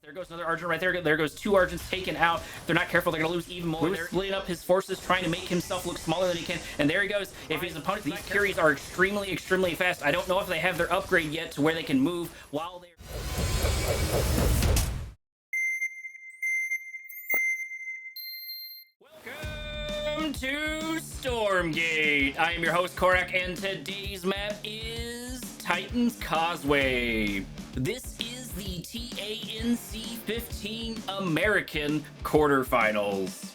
There goes another Argent right there. There goes two Argents taken out. If they're not careful, they're going to lose even more. They're splitting up his forces, trying to make himself look smaller than he can. And there he goes. If his opponent, these Curies are extremely, extremely fast. I don't know if they have their upgrade yet to where they can move while they're... Welcome to Stormgate. I am your host, Korak, and today's map is Titan's Causeway. This is the TANC 15 American quarterfinals.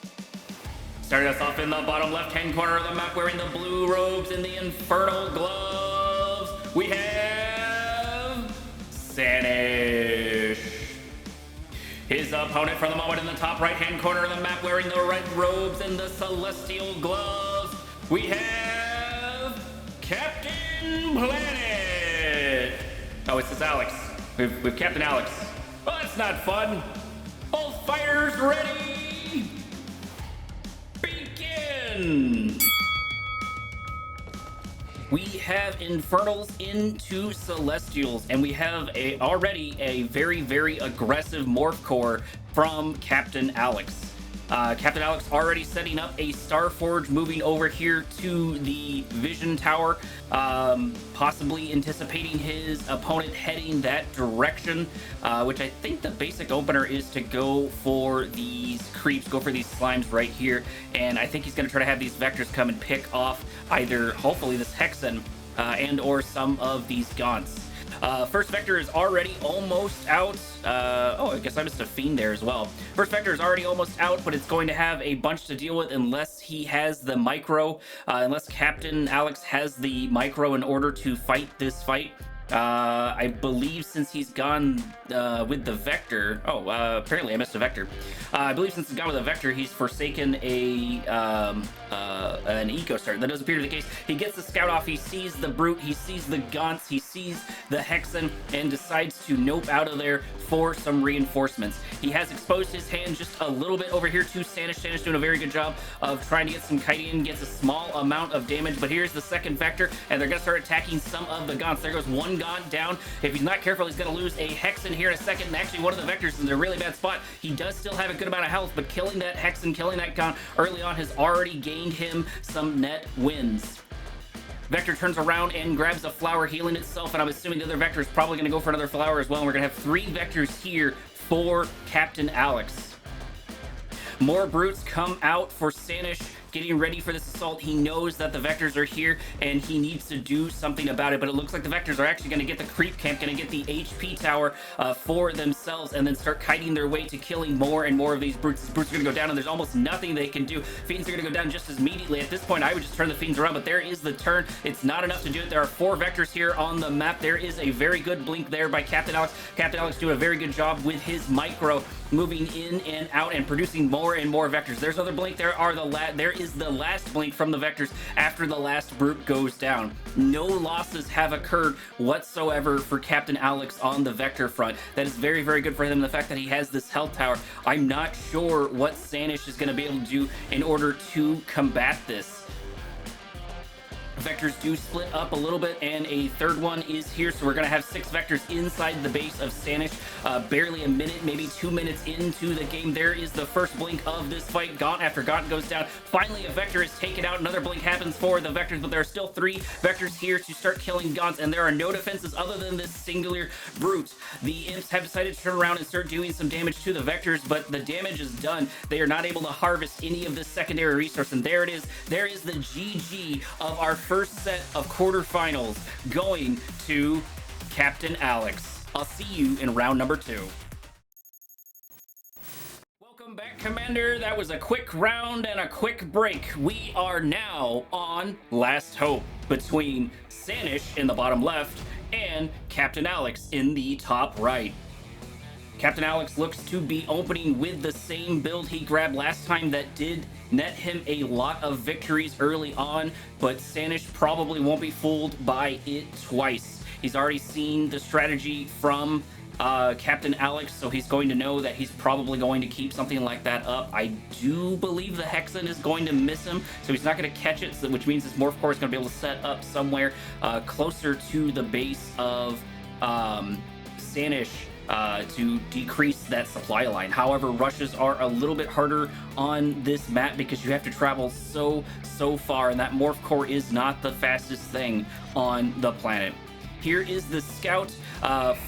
Starting us off in the bottom left-hand corner of the map, wearing the blue robes and the infernal gloves, we have ISanych. His opponent for the moment in the top right-hand corner of the map, wearing the red robes and the celestial gloves, we have CaptinAlex. Oh, it's Alex. We've CaptinAlex. Well, that's not fun. Both fighters ready. Begin. We have Infernals into Celestials, and we have already a very, very aggressive Morph Core from CaptinAlex. CaptinAlex already setting up a Starforge, moving over here to the Vision Tower, possibly anticipating his opponent heading that direction, which I think the basic opener is to go for these creeps, go for these slimes right here, and I think he's going to try to have these vectors come and pick off either, hopefully, this Hexen and or some of these Gaunts. First vector is already almost out. Oh, I guess I missed a Fiend there as well. First vector is already almost out, but it's going to have a bunch to deal with unless he has the micro, unless CaptinAlex has the micro in order to fight this fight. I believe since he's gone with the Vector... Oh, apparently I missed a Vector. I believe since he's gone with a Vector, he's forsaken an Eco Start. That does appear to be the case. He gets the Scout off, he sees the Brute, he sees the Gaunts, he sees the Hexen, and decides to nope out of there for some reinforcements. He has exposed his hand just a little bit over here to ISanych. ISanych doing a very good job of trying to get some kiting in, gets a small amount of damage, but here's the second Vector, and they're going to start attacking some of the Gaunts. There goes one Gaunt down. If he's not careful, he's going to lose a Hexen here in a second, and actually one of the Vectors is in a really bad spot. He does still have a good amount of health, but killing that Hexen, killing that Gaunt early on has already gained him some net wins. Vector turns around and grabs a flower, healing itself, and I'm assuming the other Vector is probably going to go for another flower as well, and we're going to have three Vectors here for CaptinAlex. More Brutes come out for ISanych, getting ready for this assault. He knows that the Vectors are here, and he needs to do something about it, but it looks like the Vectors are actually going to get the creep camp, going to get the HP tower for themselves, and then start kiting their way to killing more and more of these Brutes. These Brutes are going to go down, and there's almost nothing they can do. Fiends are going to go down just as immediately. At this point, I would just turn the Fiends around, but there is the turn. It's not enough to do it. There are four Vectors here on the map. There is a very good blink there by CaptinAlex. CaptinAlex doing a very good job with his micro, moving in and out and producing more and more Vectors. There's another blink. There is the last blink from the Vectors after the last Brute goes down. No losses have occurred whatsoever for CaptinAlex on the Vector front. That is very, very good for him. The fact that he has this health tower, I'm not sure what ISanych is going to be able to do in order to combat this. Vectors do split up a little bit, and a third one is here, so we're going to have 6 Vectors inside the base of ISanych. Barely a minute, maybe 2 minutes into the game. There is the first blink of this fight. Gaunt after Gaunt goes down. Finally, a Vector is taken out. Another blink happens for the Vectors, but there are still 3 Vectors here to start killing Gaunts, and there are no defenses other than this singular Brute. The Imps have decided to turn around and start doing some damage to the Vectors, but the damage is done. They are not able to harvest any of this secondary resource, and there it is. There is the GG of our first set of quarterfinals going to CaptinAlex. I'll see you in round number 2. Welcome back, Commander. That was a quick round and a quick break. We are now on Last Hope between ISanych in the bottom left and CaptinAlex in the top right. CaptinAlex looks to be opening with the same build he grabbed last time that did net him a lot of victories early on, but ISanych probably won't be fooled by it twice. He's already seen the strategy from CaptinAlex, so he's going to know that he's probably going to keep something like that up. I do believe the Hexen is going to miss him, so he's not going to catch it, which means his Morph Core is going to be able to set up somewhere closer to the base of ISanych to decrease that supply line. However, rushes are a little bit harder on this map because you have to travel so far, and that morph core is not the fastest thing on the planet. Here is the scout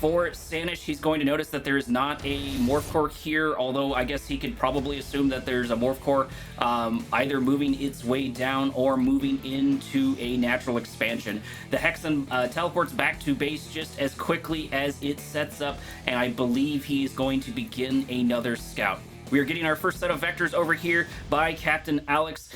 for CaptinAlex. He's going to notice that there is not a morph core here, although I guess he could probably assume that there's a morph core either moving its way down or moving into a natural expansion. The Hexen teleports back to base just as quickly as it sets up, and I believe he is going to begin another scout. We are getting our first set of vectors over here by CaptinAlex.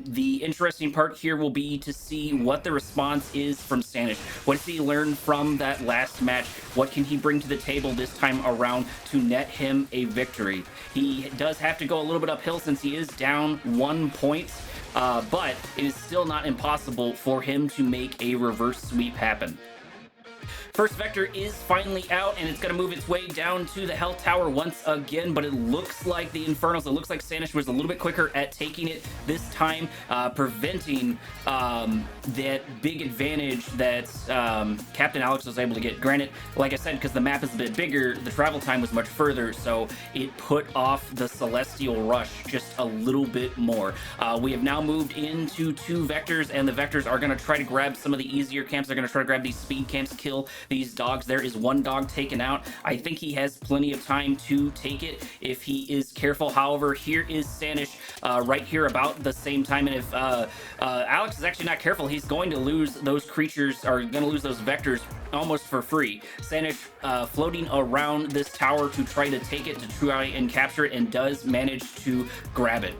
The interesting part here will be to see what the response is from CaptinAlex. What does he learn from that last match? What can he bring to the table this time around to net him a victory? He does have to go a little bit uphill since he is down 1 point, but it is still not impossible for him to make a reverse sweep happen. First vector is finally out, and it's going to move its way down to the health tower once again, but it looks like the Infernals, it looks like CaptinAlex was a little bit quicker at taking it this time, preventing that big advantage that CaptinAlex was able to get. Granted, like I said, because the map is a bit bigger, the travel time was much further, so it put off the Celestial Rush just a little bit more. We have now moved into 2 vectors, and the vectors are going to try to grab some of the easier camps. They're going to try to grab these speed camps, kill these dogs. There is 1 dog taken out. I think he has plenty of time to take it if he is careful. However, here is CaptinAlex right here about the same time, and if Alex is actually not careful, he's going to lose those creatures, or going to lose those vectors almost for free. CaptinAlex floating around this tower to try to take it, to try and capture it, and does manage to grab it.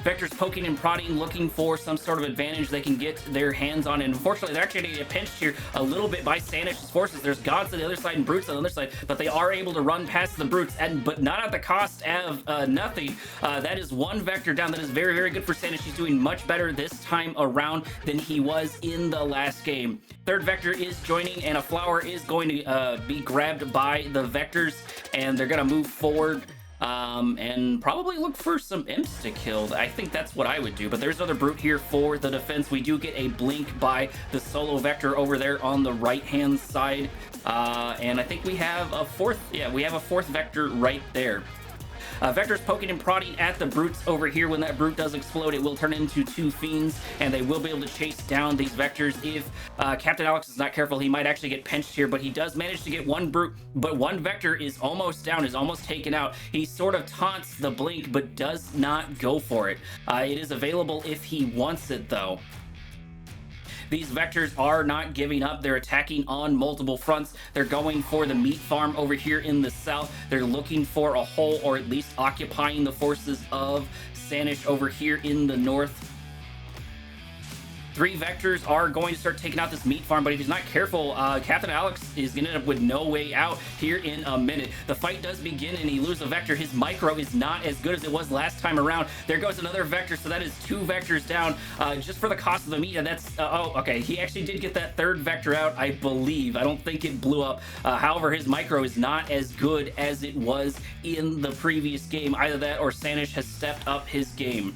Vectors poking and prodding, looking for some sort of advantage they can get their hands on, and unfortunately they're actually going to get pinched here a little bit by CaptinAlex's forces. There's gods on the other side and brutes on the other side, but they are able to run past the brutes, but not at the cost of nothing. That is 1 vector down. That is very, very good for CaptinAlex. He's doing much better this time around than he was in the last game. Third vector is joining, and a flower is going to be grabbed by the vectors, and they're going to move forward and probably look for some imps to kill. I think that's what I would do, but there's another brute here for the defense. We do get a blink by the solo vector over there on the right hand side, and I think we have a fourth vector right there. Vectors poking and prodding at the brutes over here. When that brute does explode, it will turn into 2 fiends, and they will be able to chase down these vectors. If CaptinAlex is not careful, he might actually get pinched here, but he does manage to get 1 brute, but 1 vector is almost down, is almost taken out. He sort of taunts the blink, but does not go for it. It is available if he wants it, though. These vectors are not giving up. They're attacking on multiple fronts. They're going for the meat farm over here in the south. They're looking for a hole, or at least occupying the forces of CaptinAlex over here in the north. 3 vectors are going to start taking out this meat farm, but if he's not careful, CaptinAlex is going to end up with no way out here in a minute. The fight does begin, and he loses a vector. His micro is not as good as it was last time around. There goes another vector, so that is 2 vectors down just for the cost of the meat, and that's... oh, okay, he actually did get that 3rd vector out, I believe. I don't think it blew up. However, his micro is not as good as it was in the previous game. Either that or CaptinAlex has stepped up his game.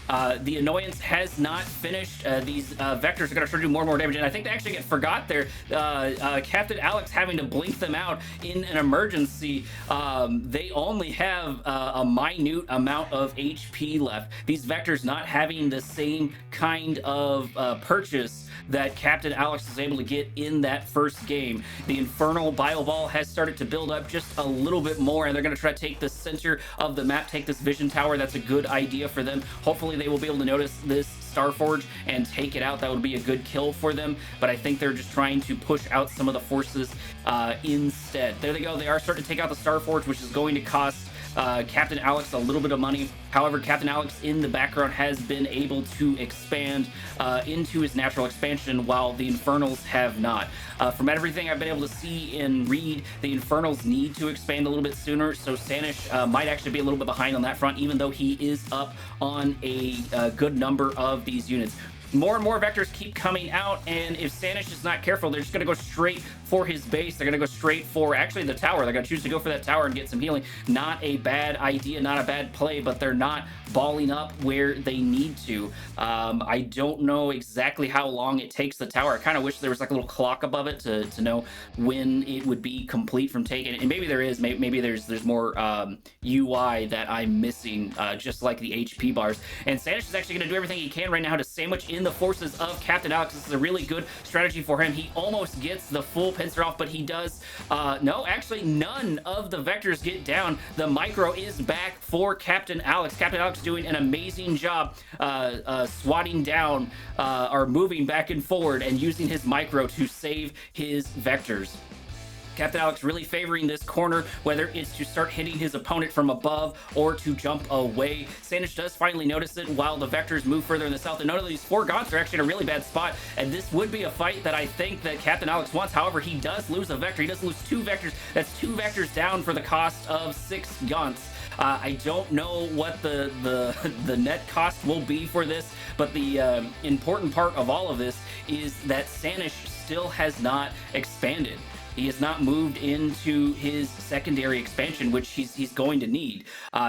The annoyance has not finished. These vectors are going to start to do more and more damage, and I think they actually forgot there. CaptinAlex having to blink them out in an emergency. They only have a minute amount of HP left. These vectors not having the same kind of purchase that CaptinAlex was able to get in that first game. The Infernal Bile Ball has started to build up just a little bit more, and they're going to try to take the center of the map, take this vision tower. That's a good idea for them. Hopefully they will be able to notice this Starforge and take it out. That would be a good kill for them, but I think they're just trying to push out some of the forces instead. There they go. They are starting to take out the Starforge, which is going to cost CaptinAlex a little bit of money. However, CaptinAlex in the background has been able to expand into his natural expansion, while the Infernals have not. From everything I've been able to see and read, the Infernals need to expand a little bit sooner, so CaptinAlex might actually be a little bit behind on that front, even though he is up on a good number of these units. More and more vectors keep coming out, and if CaptinAlex is not careful, they're just going to go straight for his base. They're going to go straight for actually the tower. They're going to choose to go for that tower and get some healing. Not a bad idea, not a bad play, but they're not balling up where they need to. I don't know exactly how long it takes the tower. I kind of wish there was like a little clock above it to know when it would be complete from taking it. And maybe there is, maybe there's more UI that I'm missing, just like the HP bars. And CaptinAlex is actually going to do everything he can right now to sandwich in the forces of CaptinAlex. This is a really good strategy for him. He almost gets the full pincer off, but he does. No, actually, none of the vectors get down. The micro is back for CaptinAlex. CaptinAlex doing an amazing job swatting down or moving back and forward and using his micro to save his vectors. CaptinAlex really favoring this corner, whether it's to start hitting his opponent from above or to jump away. CaptinAlex does finally notice it while the vectors move further in the south, and none of these 4 gaunts are actually in a really bad spot, and this would be a fight that I think that CaptinAlex wants. However, he does lose a vector. He does lose 2 vectors. That's 2 vectors down for the cost of 6 gaunts. I don't know what the net cost will be for this, but the important part of all of this is that CaptinAlex still has not expanded. He has not moved into his secondary expansion, which he's going to need.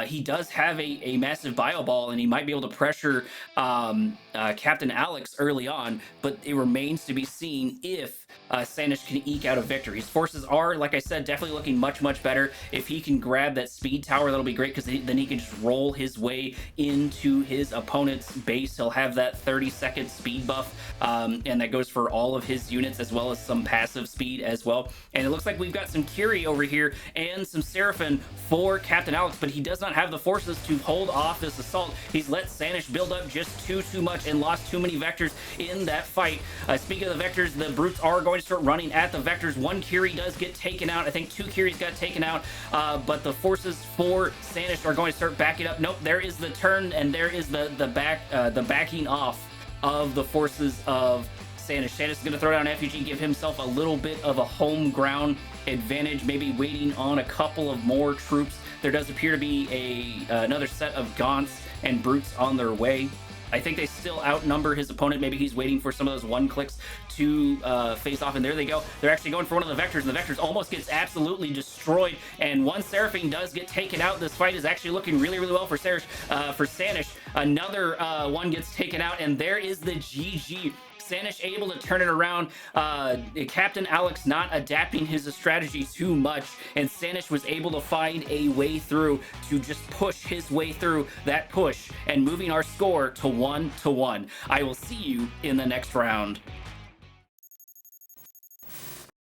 He does have a massive bio ball, and he might be able to pressure CaptinAlex early on, but it remains to be seen if CaptinAlex can eke out a victory. His forces are, like I said, definitely looking much, much better. If he can grab that speed tower, that'll be great, because then he can just roll his way into his opponent's base. He'll have that 30-second speed buff, and that goes for all of his units, as well as some passive speed as well. And it looks like we've got some Curie over here and some Seraphim for CaptinAlex, but he does not have the forces to hold off this assault. He's let CaptinAlex build up just too much and lost too many vectors in that fight. Speaking of the vectors, the brutes are going to start running at the vectors. 1 Curie does get taken out. I think 2 Curies got taken out, but the forces for CaptinAlex are going to start backing up. Nope, there is the turn, and there is the backing off of the forces of CaptinAlex is going to throw down FUG, give himself a little bit of a home ground advantage, maybe waiting on a couple of more troops. There does appear to be another set of gaunts and brutes on their way. I think they still outnumber his opponent. Maybe he's waiting for some of those 1 clicks to face off, and there they go. They're actually going for one of the vectors, and the vectors almost gets absolutely destroyed, and 1 Seraphim does get taken out. This fight is actually looking really, really well for CaptinAlex. Another one gets taken out, and there is the GG. CaptinAlex able to turn it around. CaptinAlex not adapting his strategy too much, and CaptinAlex was able to find a way through to just push his way through that push and moving our score to 1-1. I will see you in the next round.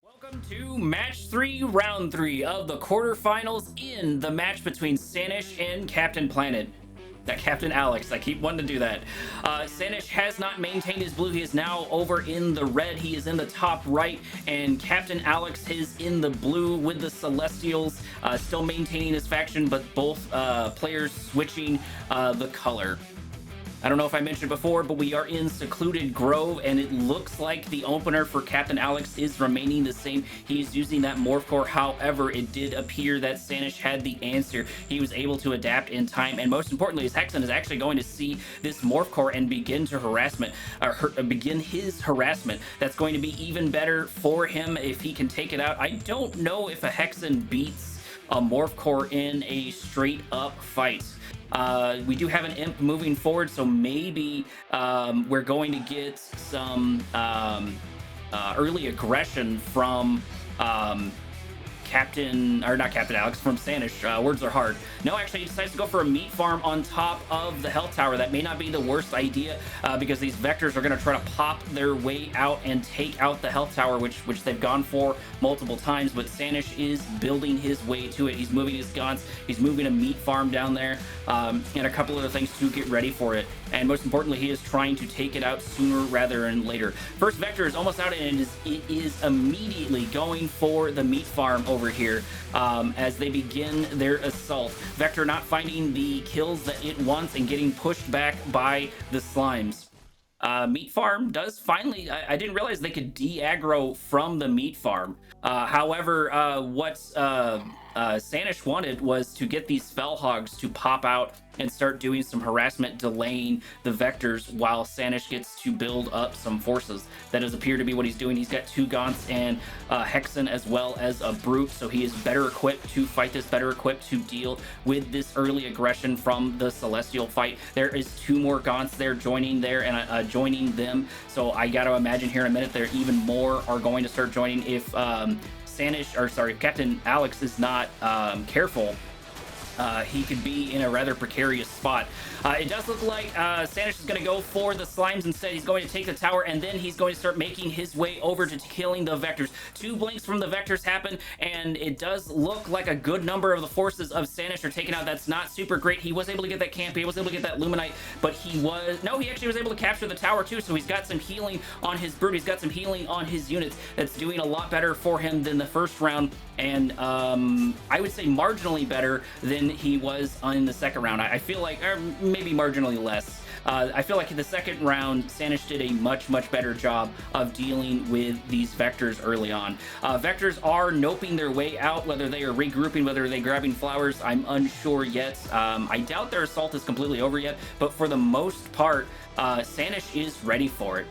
Welcome to match 3, round 3 of the quarterfinals in the match between CaptinAlex and Captain Planet. CaptinAlex, I keep wanting to do that. CaptinAlex has not maintained his blue. He is now over in the red. He is in the top right, and CaptinAlex is in the blue with the Celestials, still maintaining his faction, but both players switching the color. I don't know if I mentioned before, but we are in Secluded Grove, and it looks like the opener for CaptinAlex is remaining the same. He's using that Morph Core. However, it did appear that CaptinAlex had the answer. He was able to adapt in time, and most importantly, his Hexen is actually going to see this Morph Core and begin to begin his harassment. That's going to be even better for him if he can take it out. I don't know if a Hexen beats a Morph Core in a straight up fight. We do have an imp moving forward, so maybe we're going to get some early aggression from CaptinAlex, from CaptinAlex. Words are hard. No, actually, he decides to go for a meat farm on top of the health tower. That may not be the worst idea, because these vectors are going to try to pop their way out and take out the health tower, which they've gone for multiple times, but CaptinAlex is building his way to it. He's moving his gaunts, he's moving a meat farm down there, and a couple other things to get ready for it. And most importantly, he is trying to take it out sooner rather than later. First vector is almost out, and it is immediately going for the meat farm over here as they begin their assault. Vector not finding the kills that it wants and getting pushed back by the slimes. Meat farm does finally, I didn't realize they could de-aggro from the meat farm. However, what ISanych wanted was to get these Felhogs to pop out and start doing some harassment, delaying the vectors while ISanych gets to build up some forces. That does appear to be what he's doing. He's got 2 Gaunts and Hexen as well as a Brute, so he is better equipped to fight this, better equipped to deal with this early aggression from the Celestial fight. There is 2 more Gaunts there joining there and joining them, so I gotta imagine here in a minute there even more are going to start joining if CaptinAlex is not careful. He could be in a rather precarious spot. It does look like ISanych is going to go for the slimes instead. He's going to take the tower, and then he's going to start making his way over to killing the vectors. 2 blinks from the vectors happen, and it does look like a good number of the forces of ISanych are taken out. That's not super great. He was able to get that camp, he was able to get that Luminite, but he actually was able to capture the tower too, so he's got some healing on his Brute, he's got some healing on his units. That's doing a lot better for him than the first round, and I would say marginally better than he was in the second round. I feel like, or maybe marginally less. I feel like in the second round, ISanych did a much better job of dealing with these vectors early on. Vectors are noping their way out, whether they are regrouping, whether they're grabbing flowers, I'm unsure yet. I doubt their assault is completely over yet, but for the most part, ISanych is ready for it.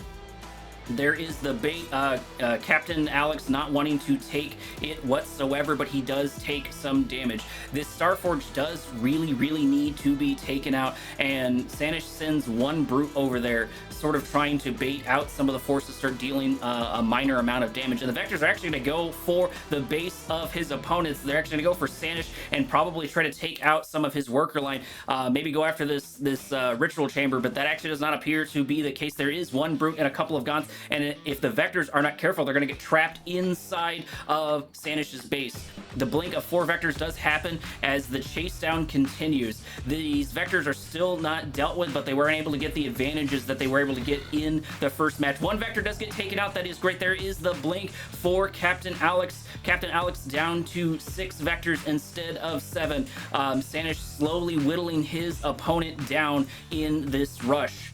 There is the bait, CaptinAlex not wanting to take it whatsoever, but he does take some damage. This Starforge does really need to be taken out, and ISanych sends 1 Brute over there, sort of trying to bait out some of the forces, start dealing a minor amount of damage. And the vectors are actually going to go for the base of his opponents. They're actually going to go for ISanych and probably try to take out some of his worker line, maybe go after this ritual chamber, but that actually does not appear to be the case. There is 1 Brute and a couple of Gaunts, and if the vectors are not careful, they're going to get trapped inside of ISanich's base. The blink of 4 vectors does happen as the chase down continues. These vectors are still not dealt with, but they were able to get the advantages that they were able to get in the first match. 1 vector does get taken out. That is great. There is the blink for CaptinAlex. CaptinAlex down to 6 vectors instead of 7. Isanych slowly whittling his opponent down in this rush.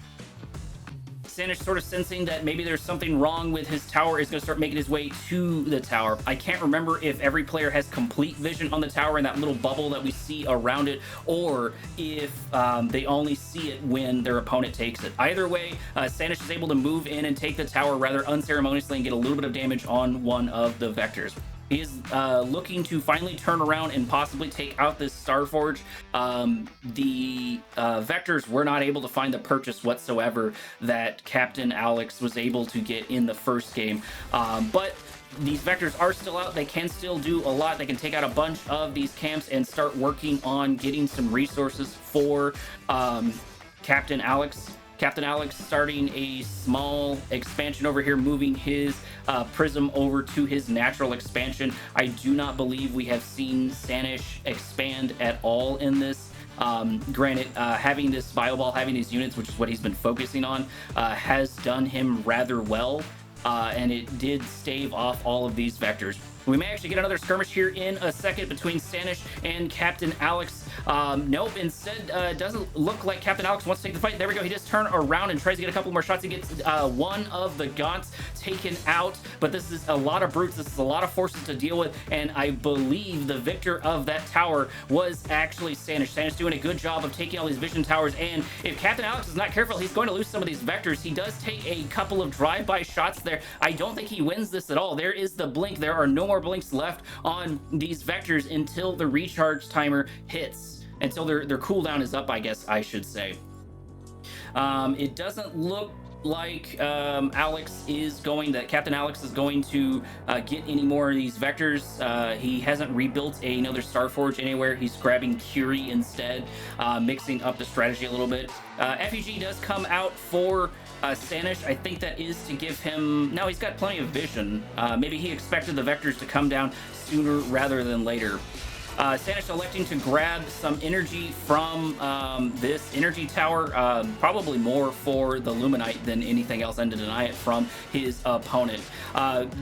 ISanych sort of sensing that maybe there's something wrong with his tower, is going to start making his way to the tower. I can't remember if every player has complete vision on the tower and that little bubble that we see around it, or if they only see it when their opponent takes it. Either way, ISanych is able to move in and take the tower rather unceremoniously and get a little bit of damage on 1 of the vectors. He is looking to finally turn around and possibly take out this Starforge. The vectors were not able to find the purchase whatsoever that CaptinAlex was able to get in the first game. But these vectors are still out. They can still do a lot. They can take out a bunch of these camps and start working on getting some resources for CaptinAlex. CaptinAlex starting a small expansion over here, moving his Prism over to his natural expansion. I do not believe we have seen ISanych expand at all in this. Granted, having this Bio Ball, having these units, which is what he's been focusing on, has done him rather well, and it did stave off all of these vectors. We may actually get another skirmish here in a second between ISanych and CaptinAlex. Nope, instead, it doesn't look like CaptinAlex wants to take the fight. There we go. He just turns around and tries to get a couple more shots. He gets 1 of the Gaunts taken out, but this is a lot of Brutes. This is a lot of forces to deal with, and I believe the victor of that tower was actually ISanych. Isanich's doing a good job of taking all these vision towers, and if CaptinAlex is not careful, he's going to lose some of these vectors. He does take a couple of drive-by shots there. I don't think he wins this at all. There is the blink. There are no more blinks left on these vectors until the recharge timer hits, until their cooldown is up, I guess I should say. It doesn't look like CaptinAlex is going to get any more of these vectors. He hasn't rebuilt another Starforge anywhere. He's grabbing Curie instead, mixing up the strategy a little bit. FEG does come out for Isanych. I think that is to give him... No, he's got plenty of vision. Maybe he expected the vectors to come down sooner rather than later. CaptinAlex electing to grab some energy from this energy tower, probably more for the Luminite than anything else, and to deny it from his opponent.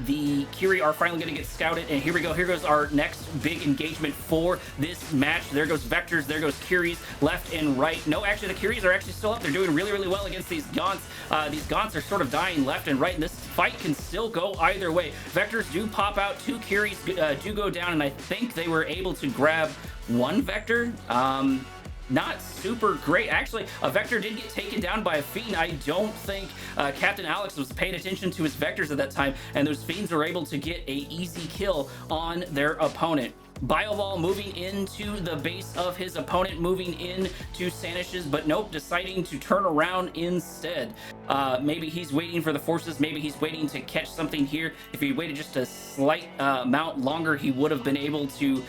The Curie are finally going to get scouted, and here we go. Here goes our next big engagement for this match. There goes Vectors, there goes Curies, left and right. No, actually, the Curies are actually still up. They're doing really, really well against these Gaunts. These Gaunts are sort of dying left and right, and this fight can still go either way. Vectors do pop out, 2 Curies do go down, and I think they were able to grab 1 Vector. Not super great. Actually, a Vector did get taken down by a Fiend. I don't think CaptinAlex was paying attention to his Vectors at that time, and those Fiends were able to get a easy kill on their opponent. Bioball moving into the base of his opponent, moving into Sanish's, but nope, deciding to turn around instead. Maybe he's waiting for the forces, maybe he's waiting to catch something here. If he waited just a slight amount longer, he would have been able to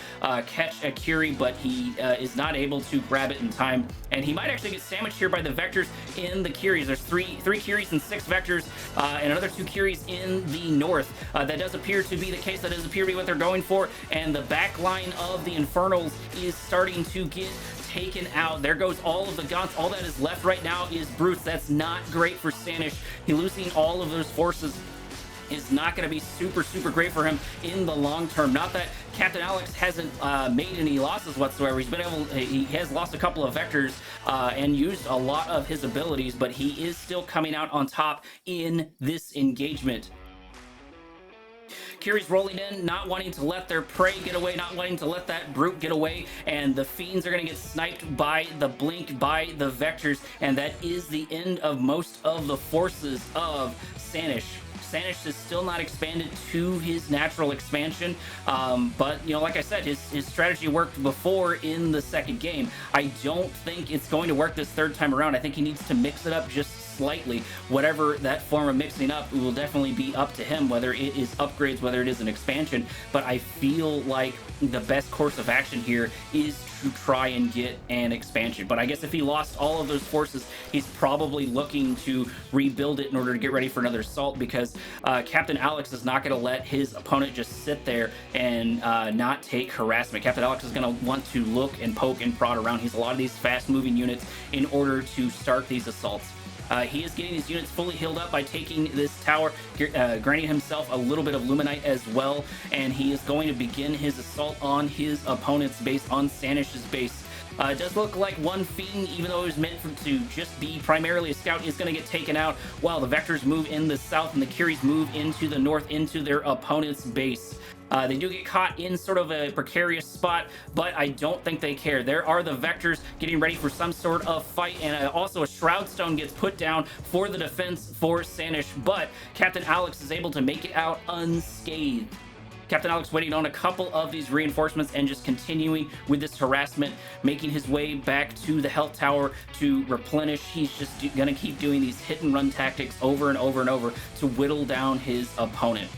catch a Curie, but he is not able to grab it in time. And he might actually get sandwiched here by the Vectors in the Curies. There's three Curies and 6 Vectors, and another 2 Curies in the north. That does appear to be the case. That does appear to be what they're going for, and the back line of the Infernals is starting to get taken out. There goes all of the Gaunts. All that is left right now is Brutes. That's not great for Sanish. He losing all of those forces is not going to be super great for him in the long term. Not that CaptinAlex hasn't made any losses whatsoever. He has lost a couple of Vectors and used a lot of his abilities, but he is still coming out on top in this engagement. Curie's rolling in, not wanting to let their prey get away, not wanting to let that Brute get away, and the Fiends are going to get sniped by the Blink, by the Vectors, and that is the end of most of the forces of Sanish. Sanish is still not expanded to his natural expansion, but you know, like I said, his strategy worked before in the second game. I don't think it's going to work this third time around. I think he needs to mix it up just slightly. Whatever that form of mixing up will definitely be up to him, whether it is upgrades, whether it is an expansion, but I feel like the best course of action here is to try and get an expansion. But I guess if he lost all of those forces, he's probably looking to rebuild it in order to get ready for another assault, because CaptinAlex is not going to let his opponent just sit there and not take harassment. CaptinAlex is going to want to look and poke and prod around. He's a lot of these fast moving units in order to start these assaults. He is getting these units fully healed up by taking this tower, granting himself a little bit of Luminite as well, and he is going to begin his assault on his opponent's base, on Sanish's base. It does look like one Fiend, even though it was meant to just be primarily a scout, is going to get taken out, while the Vectors move in the south and the Curies move into the north, into their opponent's base. They do get caught in sort of a precarious spot, but I don't think they care. There are the Vectors getting ready for some sort of fight, and also a Shroud Stone gets put down for the defense for Sanish, but CaptinAlex is able to make it out unscathed. CaptinAlex waiting on a couple of these reinforcements and just continuing with this harassment, making his way back to the health tower to replenish. He's just gonna keep doing these hit and run tactics over and over and over to whittle down his opponent,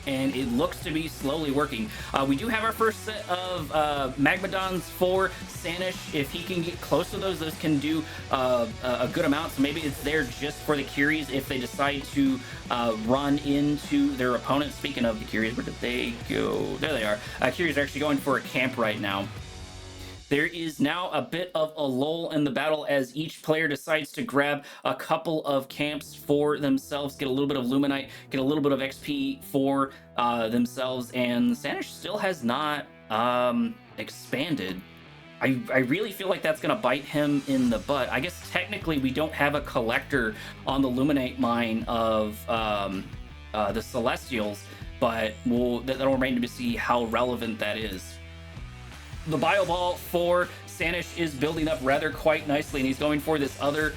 and it looks to be slowly working. We do have our first set of Magmadons for Sanish. If he can get close to those can do a good amount, so maybe it's there just for the Curies if they decide to run into their opponent. Speaking of the Curies, where did they go? There they are. Curies are actually going for a camp right now. There is now a bit of a lull in the battle as each player decides to grab a couple of camps for themselves, get a little bit of Luminite, get a little bit of XP for themselves, and Sanish still has not expanded. I really feel like that's going to bite him in the butt. I guess technically we don't have a collector on the Luminite mine of the Celestials, but that'll remain to be seen how relevant that is. The Bio Ball for Sanish is building up rather quite nicely, and he's going for this other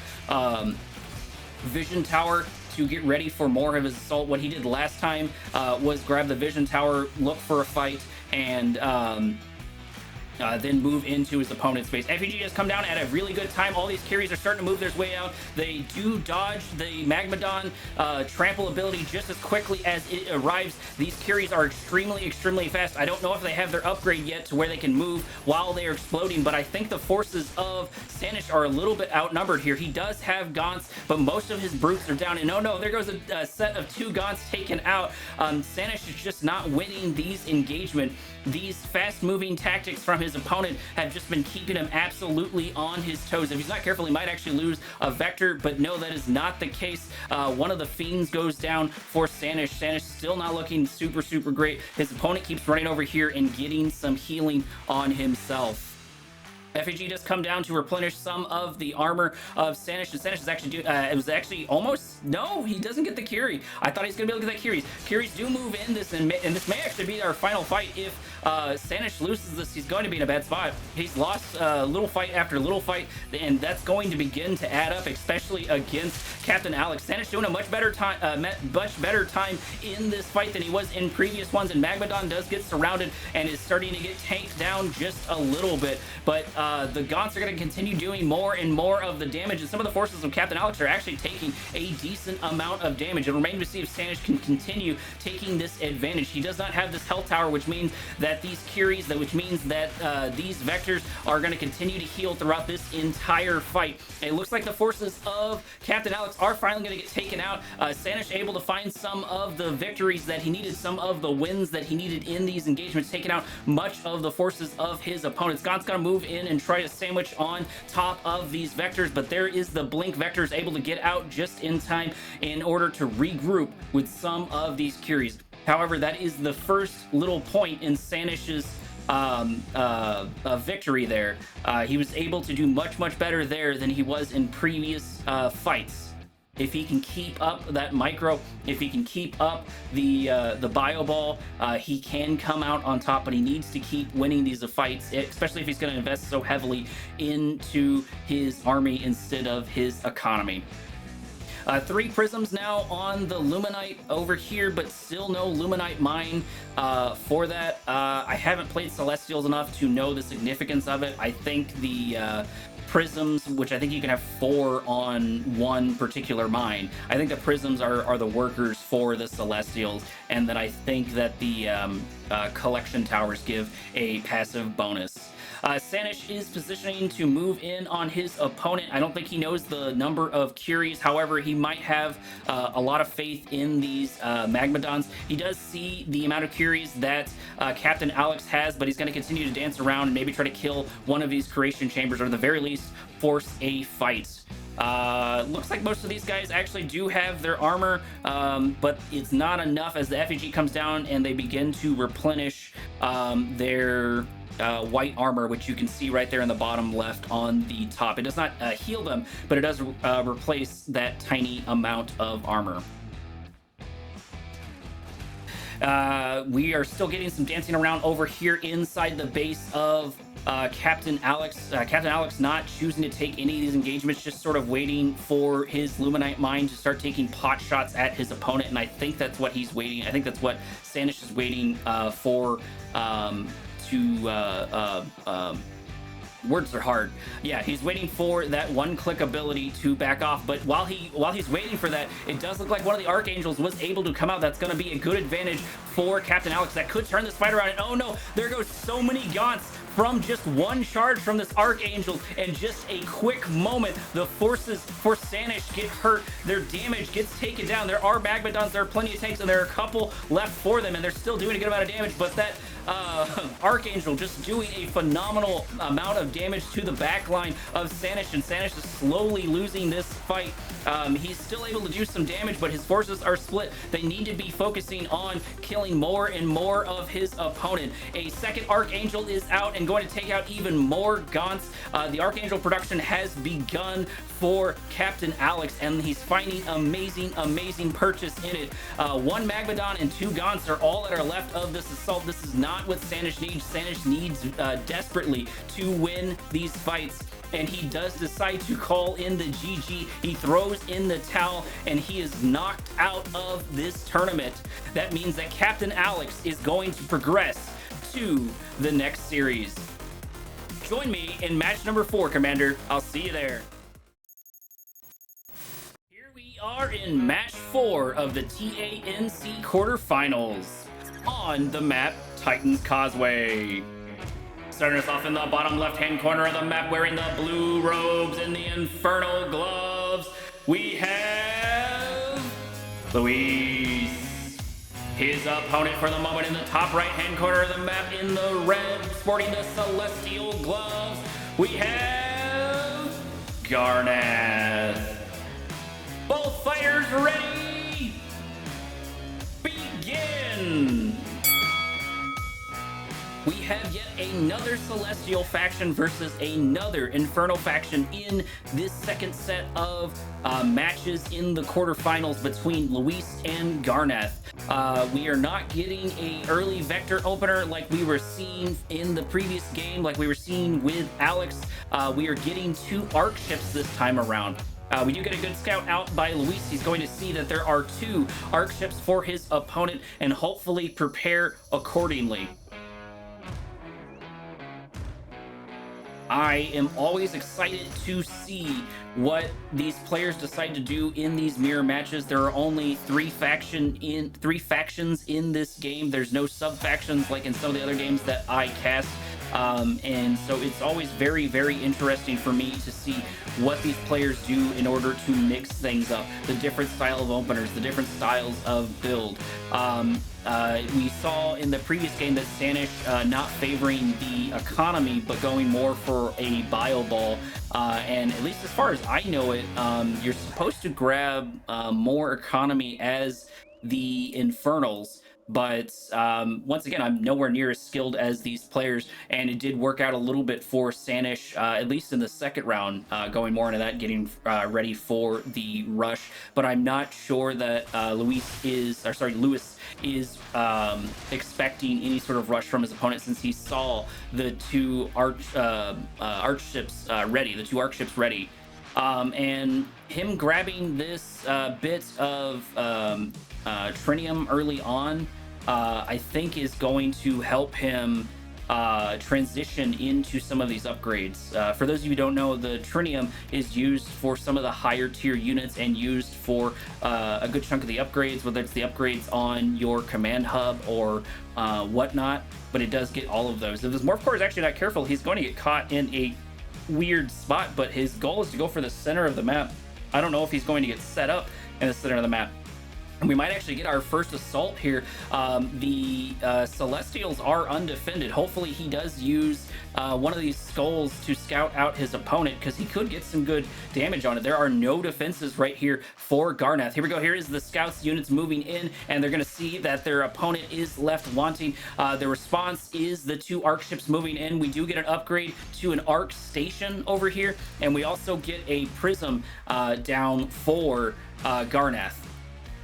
Vision Tower to get ready for more of his assault. What he did last time was grab the Vision Tower, look for a fight, and then move into his opponent's base. FEG has come down at a really good time. All these carries are starting to move their way out. They do dodge the Magmadon trample ability just as quickly as it arrives. These carries are extremely, extremely fast. I don't know if they have their upgrade yet to where they can move while they are exploding, but I think the forces of CaptinAlex are a little bit outnumbered here. He does have Gaunts, but most of his brutes are down. And oh no, there goes a set of 2 Gaunts taken out. CaptinAlex is just not winning these engagements. These fast-moving tactics from his opponent have just been keeping him absolutely on his toes. If he's not careful, he might actually lose a Vector, but no, that is not the case. One of the Fiends goes down for CaptinAlex. CaptinAlex still not looking super, super great. His opponent keeps running over here and getting some healing on himself. FEG does come down to replenish some of the armor of CaptinAlex, and CaptinAlex is actually it was actually almost, no, he doesn't get the Curie. I thought he's gonna be able to get that Curies. Curies do move in this, and this may actually be our final fight. If CaptinAlex loses this, he's going to be in a bad spot. He's lost little fight after little fight, and that's going to begin to add up, especially against CaptinAlex. CaptinAlex doing a much better time in this fight than he was in previous ones, and Magmadon does get surrounded and is starting to get tanked down just a little bit, but the Gaunts are going to continue doing more and more of the damage, and some of the forces of CaptinAlex are actually taking a decent amount of damage. It remains to see if CaptinAlex can continue taking this advantage. He does not have this health tower, which means that these Curies, which means that these Vectors are going to continue to heal throughout this entire fight. It looks like the forces of CaptinAlex are finally going to get taken out. CaptinAlex able to find some of the victories that he needed, some of the wins that he needed in these engagements, taking out much of the forces of his opponents. Gaunt's going to move in and try to sandwich on top of these Vectors, but there is the Blink Vectors able to get out just in time in order to regroup with some of these Curies. However, that is the first little point in CaptinAlex's victory there. He was able to do much, much better there than he was in previous fights. If he can keep up that micro, if he can keep up the bio ball, he can come out on top, but he needs to keep winning these fights, especially if he's going to invest so heavily into his army instead of his economy. 3 prisms now on the Luminite over here, but still no Luminite mine for that. I haven't played Celestials enough to know the significance of it. I think the prisms, which I think you can have 4 on one particular mine. I think the prisms are the workers for the Celestials, and then I think that the collection towers give a passive bonus. CaptinAlex is positioning to move in on his opponent. I don't think he knows the number of Curies. However, he might have a lot of faith in these Magmadons. He does see the amount of Curies that CaptinAlex has, but he's going to continue to dance around and maybe try to kill one of these creation chambers, or at the very least force a fight. Looks like most of these guys actually do have their armor, but it's not enough as the FEG comes down and they begin to replenish their white armor, which you can see right there in the bottom left on the top. It does not heal them, but it does replace that tiny amount of armor. We are still getting some dancing around over here inside the base of CaptinAlex. CaptinAlex not choosing to take any of these engagements, just sort of waiting for his Luminite mine to start taking pot shots at his opponent, and I think that's what he's waiting. I think that's what CaptinAlex is waiting for. Words are hard. Yeah, he's waiting for that one-click ability to back off, but while he's waiting for that, it does look like one of the Archangels was able to come out. That's going to be a good advantage for CaptinAlex. That could turn this fight around, and oh no, there goes so many Gaunts from just one charge from this Archangel, and just a quick moment, the forces for CaptinAlex get hurt, their damage gets taken down. There are Magmadons, there are plenty of tanks, and there are a couple left for them, and they're still doing a good amount of damage, but that Archangel just doing a phenomenal amount of damage to the backline of CaptinAlex, and CaptinAlex is slowly losing this fight. He's still able to do some damage, but his forces are split. They need to be focusing on killing more and more of his opponent. A second Archangel is out and going to take out even more Gaunts. The Archangel production has begun for CaptinAlex, and he's finding amazing purchase in it. 1 Magmadon and 2 Gaunts are all that are left of this assault. This is not what CaptinAlex needs. CaptinAlex needs desperately to win these fights, and he does decide to call in the GG. He throws in the towel, and he is knocked out of this tournament. That means that CaptinAlex is going to progress to the next series. Join me in match number 4, Commander. I'll see you there. Here we are in match 4 of the TANC quarterfinals on the map Titan's Causeway. Starting us off in the bottom left-hand corner of the map, wearing the blue robes and the infernal gloves, we have Luolis. His opponent for the moment in the top right-hand corner of the map in the red, sporting the celestial gloves, we have Garnath. Both fighters ready? Begin! We have yet another Celestial faction versus another Infernal faction in this second set of matches in the quarterfinals between Luolis and Garnath. We are not getting an early Vector opener like we were seeing in the previous game, like we were seeing with Alex. We are getting 2 Arc ships this time around. We do get a good scout out by Luolis. He's going to see that there are 2 Arc ships for his opponent and hopefully prepare accordingly. I am always excited to see what these players decide to do in these mirror matches. There are only 3 factions in this game. There's no sub-factions like in some of the other games that I cast. And so it's always very, very interesting for me to see what these players do in order to mix things up. The different style of openers, the different styles of build. We saw in the previous game that ISanych not favoring the economy, but going more for a bio ball. And at least as far as I know it, you're supposed to grab more economy as the Infernals. But once again, I'm nowhere near as skilled as these players, and it did work out a little bit for ISanych, at least in the second round, going more into that, getting ready for the rush. But I'm not sure that Luolis is expecting any sort of rush from his opponent, since he saw the 2 arch ships ready, the 2 arc ships ready. And him grabbing this bit of trinium early on, I think is going to help him transition into some of these upgrades. For those of you who don't know, the trinium is used for some of the higher tier units and used for a good chunk of the upgrades, whether it's the upgrades on your command hub or whatnot, but it does get all of those. If this Morph Core is actually not careful, he's going to get caught in a weird spot, but his goal is to go for the center of the map. I don't know if he's going to get set up in the center of the map. And we might actually get our first assault here. The Celestials are undefended. Hopefully he does use one of these skulls to scout out his opponent, because he could get some good damage on it. There are no defenses right here for Garnath. Here we go. Here is the scouts units moving in, and they're going to see that their opponent is left wanting. The response is the 2 arc ships moving in. We do get an upgrade to an arc station over here, and we also get a prism down for Garnath.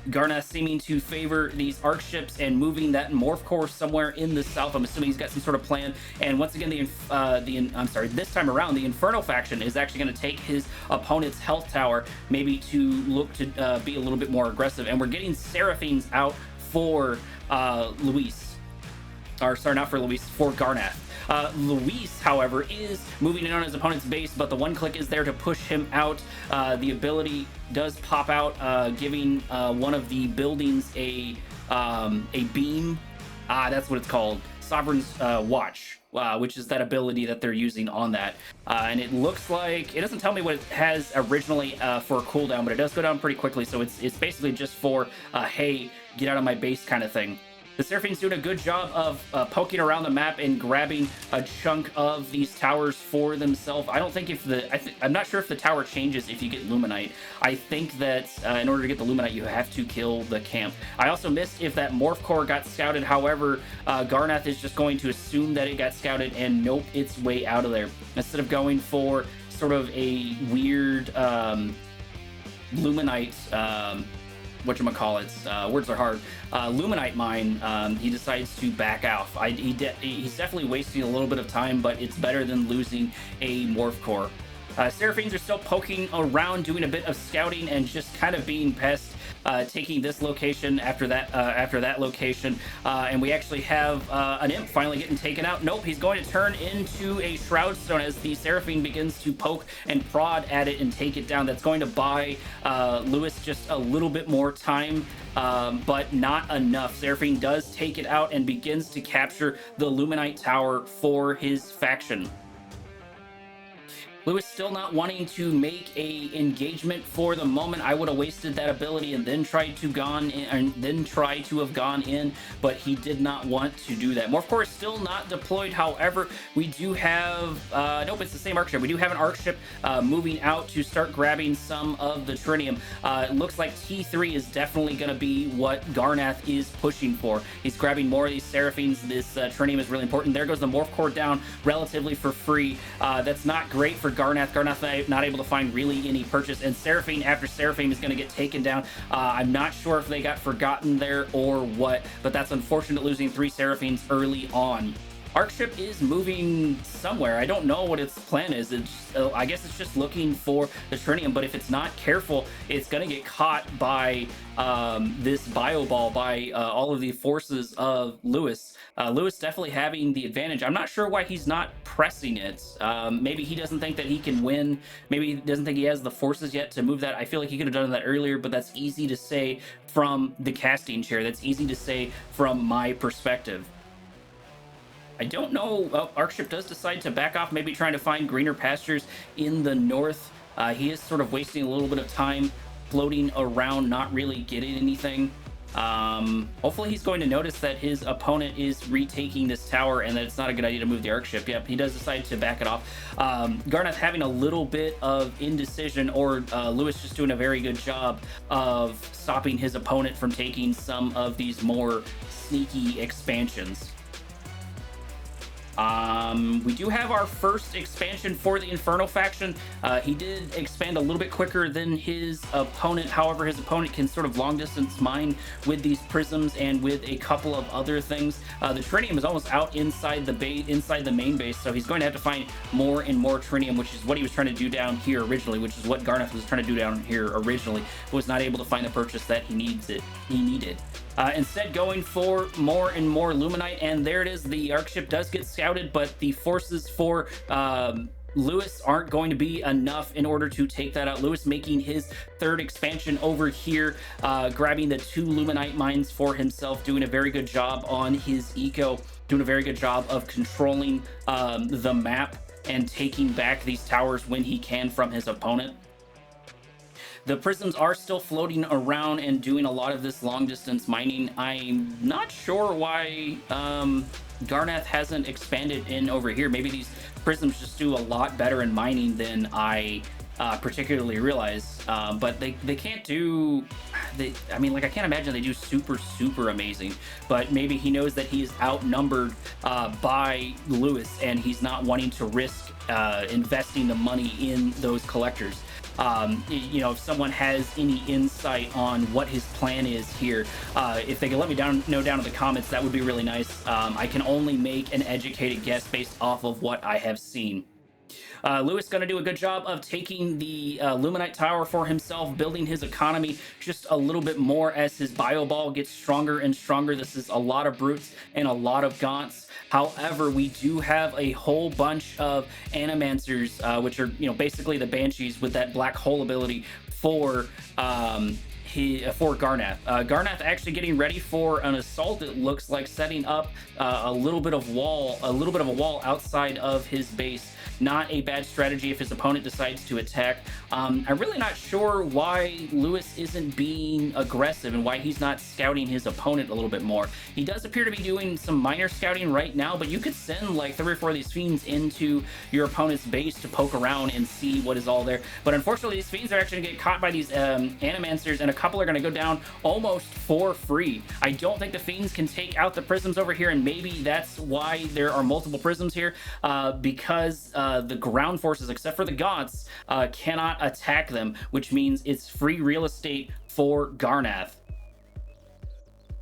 Garnath seeming to favor these arc ships and moving that morph core somewhere in the south. I'm assuming he's got some sort of plan. And once again, this time around, the Infernal faction is actually going to take his opponent's health tower, maybe to look to be a little bit more aggressive. And we're getting Seraphines out for Luolis. Or sorry, not for Luolis, for Garnath. Luolis, however, is moving in on his opponent's base, but the 1 click is there to push him out. The ability does pop out, giving one of the buildings a beam. That's what it's called. Sovereign's Watch, which is that ability that they're using on that. And it looks like, it doesn't tell me what it has originally for a cooldown, but it does go down pretty quickly. So it's basically just for, hey, get out of my base kind of thing. The Seraphine's doing a good job of poking around the map and grabbing a chunk of these towers for themselves. I don't think if I'm not sure if the tower changes if you get Luminite. I think that in order to get the Luminite, you have to kill the camp. I also missed if that Morph Core got scouted. However, Garnath is just going to assume that it got scouted and nope its way out of there. Instead of going for sort of a weird Luminite, whatchamacallits, words are hard, Luminite mine, he decides to back off. He's definitely wasting a little bit of time, but it's better than losing a Morph Core. Seraphines are still poking around, doing a bit of scouting and just kind of being pests, taking this location after that location, and we actually have an imp finally getting taken out. Nope, he's going to turn into a Shroud Stone as the Seraphine begins to poke and prod at it and take it down. That's going to buy Luis just a little bit more time, but not enough. Seraphine does take it out and begins to capture the Luminite Tower for his faction. Luis still not wanting to make a engagement for the moment. I would have wasted that ability and then tried to have gone in, but he did not want to do that. Morph Core is still not deployed. However, we do have nope, it's the same arc ship. We do have an arc ship moving out to start grabbing some of the trinium. It looks like T3 is definitely going to be what Garnath is pushing for. He's grabbing more of these Seraphines. This trinium is really important. There goes the Morph Core down relatively for free. That's not great for Garnath. Garnath not able to find really any purchase, and Seraphine after Seraphine is going to get taken down. I'm not sure if they got forgotten there or what, but that's unfortunate, losing 3 Seraphines early on. Arcship is moving somewhere. I don't know what its plan is. I guess it's just looking for the trinium, but if it's not careful, it's going to get caught by this bio ball, by all of the forces of Luis. Luis definitely having the advantage. I'm not sure why he's not pressing it. Maybe he doesn't think that he can win. Maybe he doesn't think he has the forces yet to move that. I feel like he could have done that earlier, but that's easy to say from the casting chair. That's easy to say from my perspective. I don't know. Well, Arcship does decide to back off, maybe trying to find greener pastures in the north. He is sort of wasting a little bit of time floating around, not really getting anything. Hopefully he's going to notice that his opponent is retaking this tower and that it's not a good idea to move the Arcship. Yep, he does decide to back it off. Garnath having a little bit of indecision, or Luis just doing a very good job of stopping his opponent from taking some of these more sneaky expansions. We do have our first expansion for the Inferno faction. He did expand a little bit quicker than his opponent. However, his opponent can sort of long distance mine with these prisms and with a couple of other things. The trinium is almost out inside the main base, so he's going to have to find more and more trinium, which is what he was trying to do down here originally, which is what Garnath was trying to do down here originally, but was not able to find the purchase that he needed. Instead going for more and more Luminite, and there it is. The Arcship does get scouted, but the forces for Luis aren't going to be enough in order to take that out. Luis making his third expansion over here, grabbing the 2 Luminite mines for himself, doing a very good job on his eco, doing a very good job of controlling the map and taking back these towers when he can from his opponent. The prisms are still floating around and doing a lot of this long distance mining. I'm not sure why Garnath hasn't expanded in over here. Maybe these prisms just do a lot better in mining than I particularly realize, but they can't do, I mean, like, I can't imagine they do super amazing, but maybe he knows that he is outnumbered by Luis and he's not wanting to risk investing the money in those collectors. You know, if someone has any insight on what his plan is here, if they can let me know down in the comments, that would be really nice. I can only make an educated guess based off of what I have seen. Luis going to do a good job of taking the Luminite Tower for himself, building his economy just a little bit more as his bio ball gets stronger and stronger. This is a lot of brutes and a lot of gaunts. However, we do have a whole bunch of animancers, which are, you know, basically the banshees with that black hole ability for Garnath. Garnath actually getting ready for an assault. It looks like setting up a little bit of a wall outside of his base. Not a bad strategy if his opponent decides to attack. I'm really not sure why Luis isn't being aggressive and why he's not scouting his opponent a little bit more. He does appear to be doing some minor scouting right now, but you could send like 3 or 4 of these fiends into your opponent's base to poke around and see what is all there. But unfortunately, these fiends are actually going to get caught by these animancers, and a couple are going to go down almost for free. I don't think the fiends can take out the prisms over here, and maybe that's why there are multiple prisms here, because the ground forces, except for the gaunts, cannot attack them, which means it's free real estate for Garnath.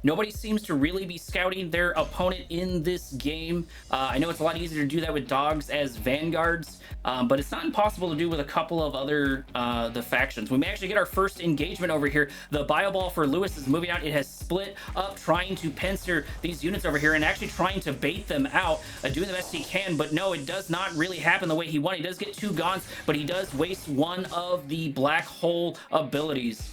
Nobody seems to really be scouting their opponent in this game. I know it's a lot easier to do that with dogs as vanguards, but it's not impossible to do with a couple of other the factions. We may actually get our first engagement over here. The bio ball for Lewis is moving out. It has split up, trying to pincer these units over here and actually trying to bait them out, doing the best he can, but no, it does not really happen the way he wanted. He does get 2 gaunts, but he does waste one of the black hole abilities.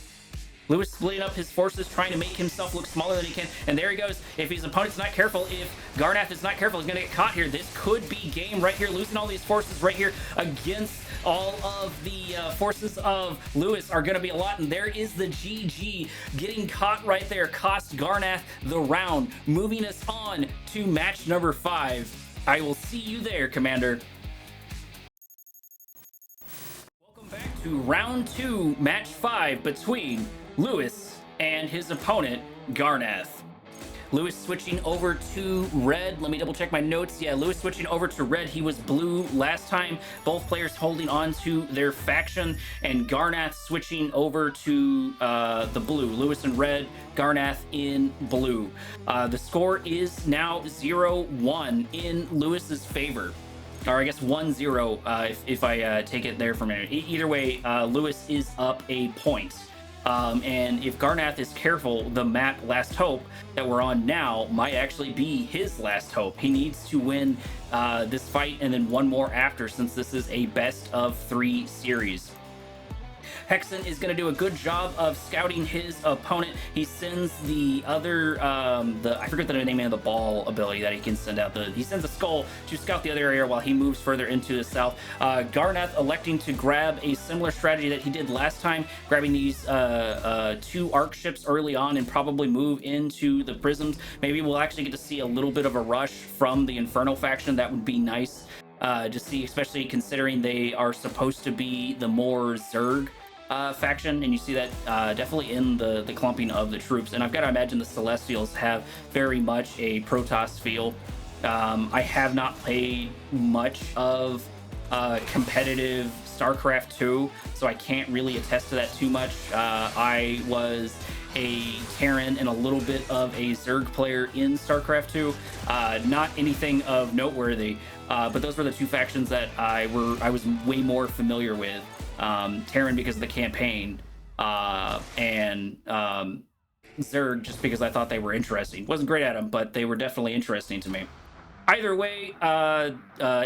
Lewis splitting up his forces, trying to make himself look smaller than he can. And there he goes. If his opponent's not careful, if Garnath is not careful, he's going to get caught here. This could be game right here. Losing all these forces right here against all of the forces of Lewis are going to be a lot. And there is the GG. Getting caught right there cost Garnath the round. Moving us on to match number 5. I will see you there, Commander. Welcome back to round 2, match 5 between Lewis and his opponent, Garnath. Lewis switching over to red. Let me double check my notes. Yeah, Lewis switching over to red. He was blue last time. Both players holding on to their faction, and Garnath switching over to the blue. Lewis in red, Garnath in blue. The score is now 0-1 in Lewis's favor. Or I guess 1-0 if I take it there for a minute. Either way, Lewis is up a point. And if Garnath is careful, the map Last Hope that we're on now might actually be his last hope. He needs to win this fight and then one more after, since this is a best of 3 series. Hexen is going to do a good job of scouting his opponent. He sends the other, I forget the name of the ball ability that he can send out. He sends a skull to scout the other area while he moves further into the south. Garnath electing to grab a similar strategy that he did last time, grabbing these 2 arc ships early on and probably move into the prisms. Maybe we'll actually get to see a little bit of a rush from the Inferno faction. That would be nice to see, especially considering they are supposed to be the more Zerg faction, and you see that definitely in the clumping of the troops. And I've got to imagine the Celestials have very much a Protoss feel. I have not played much of competitive StarCraft 2, so I can't really attest to that too much. I was a Terran and a little bit of a Zerg player in StarCraft 2. Not anything of noteworthy, but those were the 2 factions that I was way more familiar with. Terran because of the campaign, and Zerg just because I thought they were interesting. Wasn't great at them, but they were definitely interesting to me. Either way,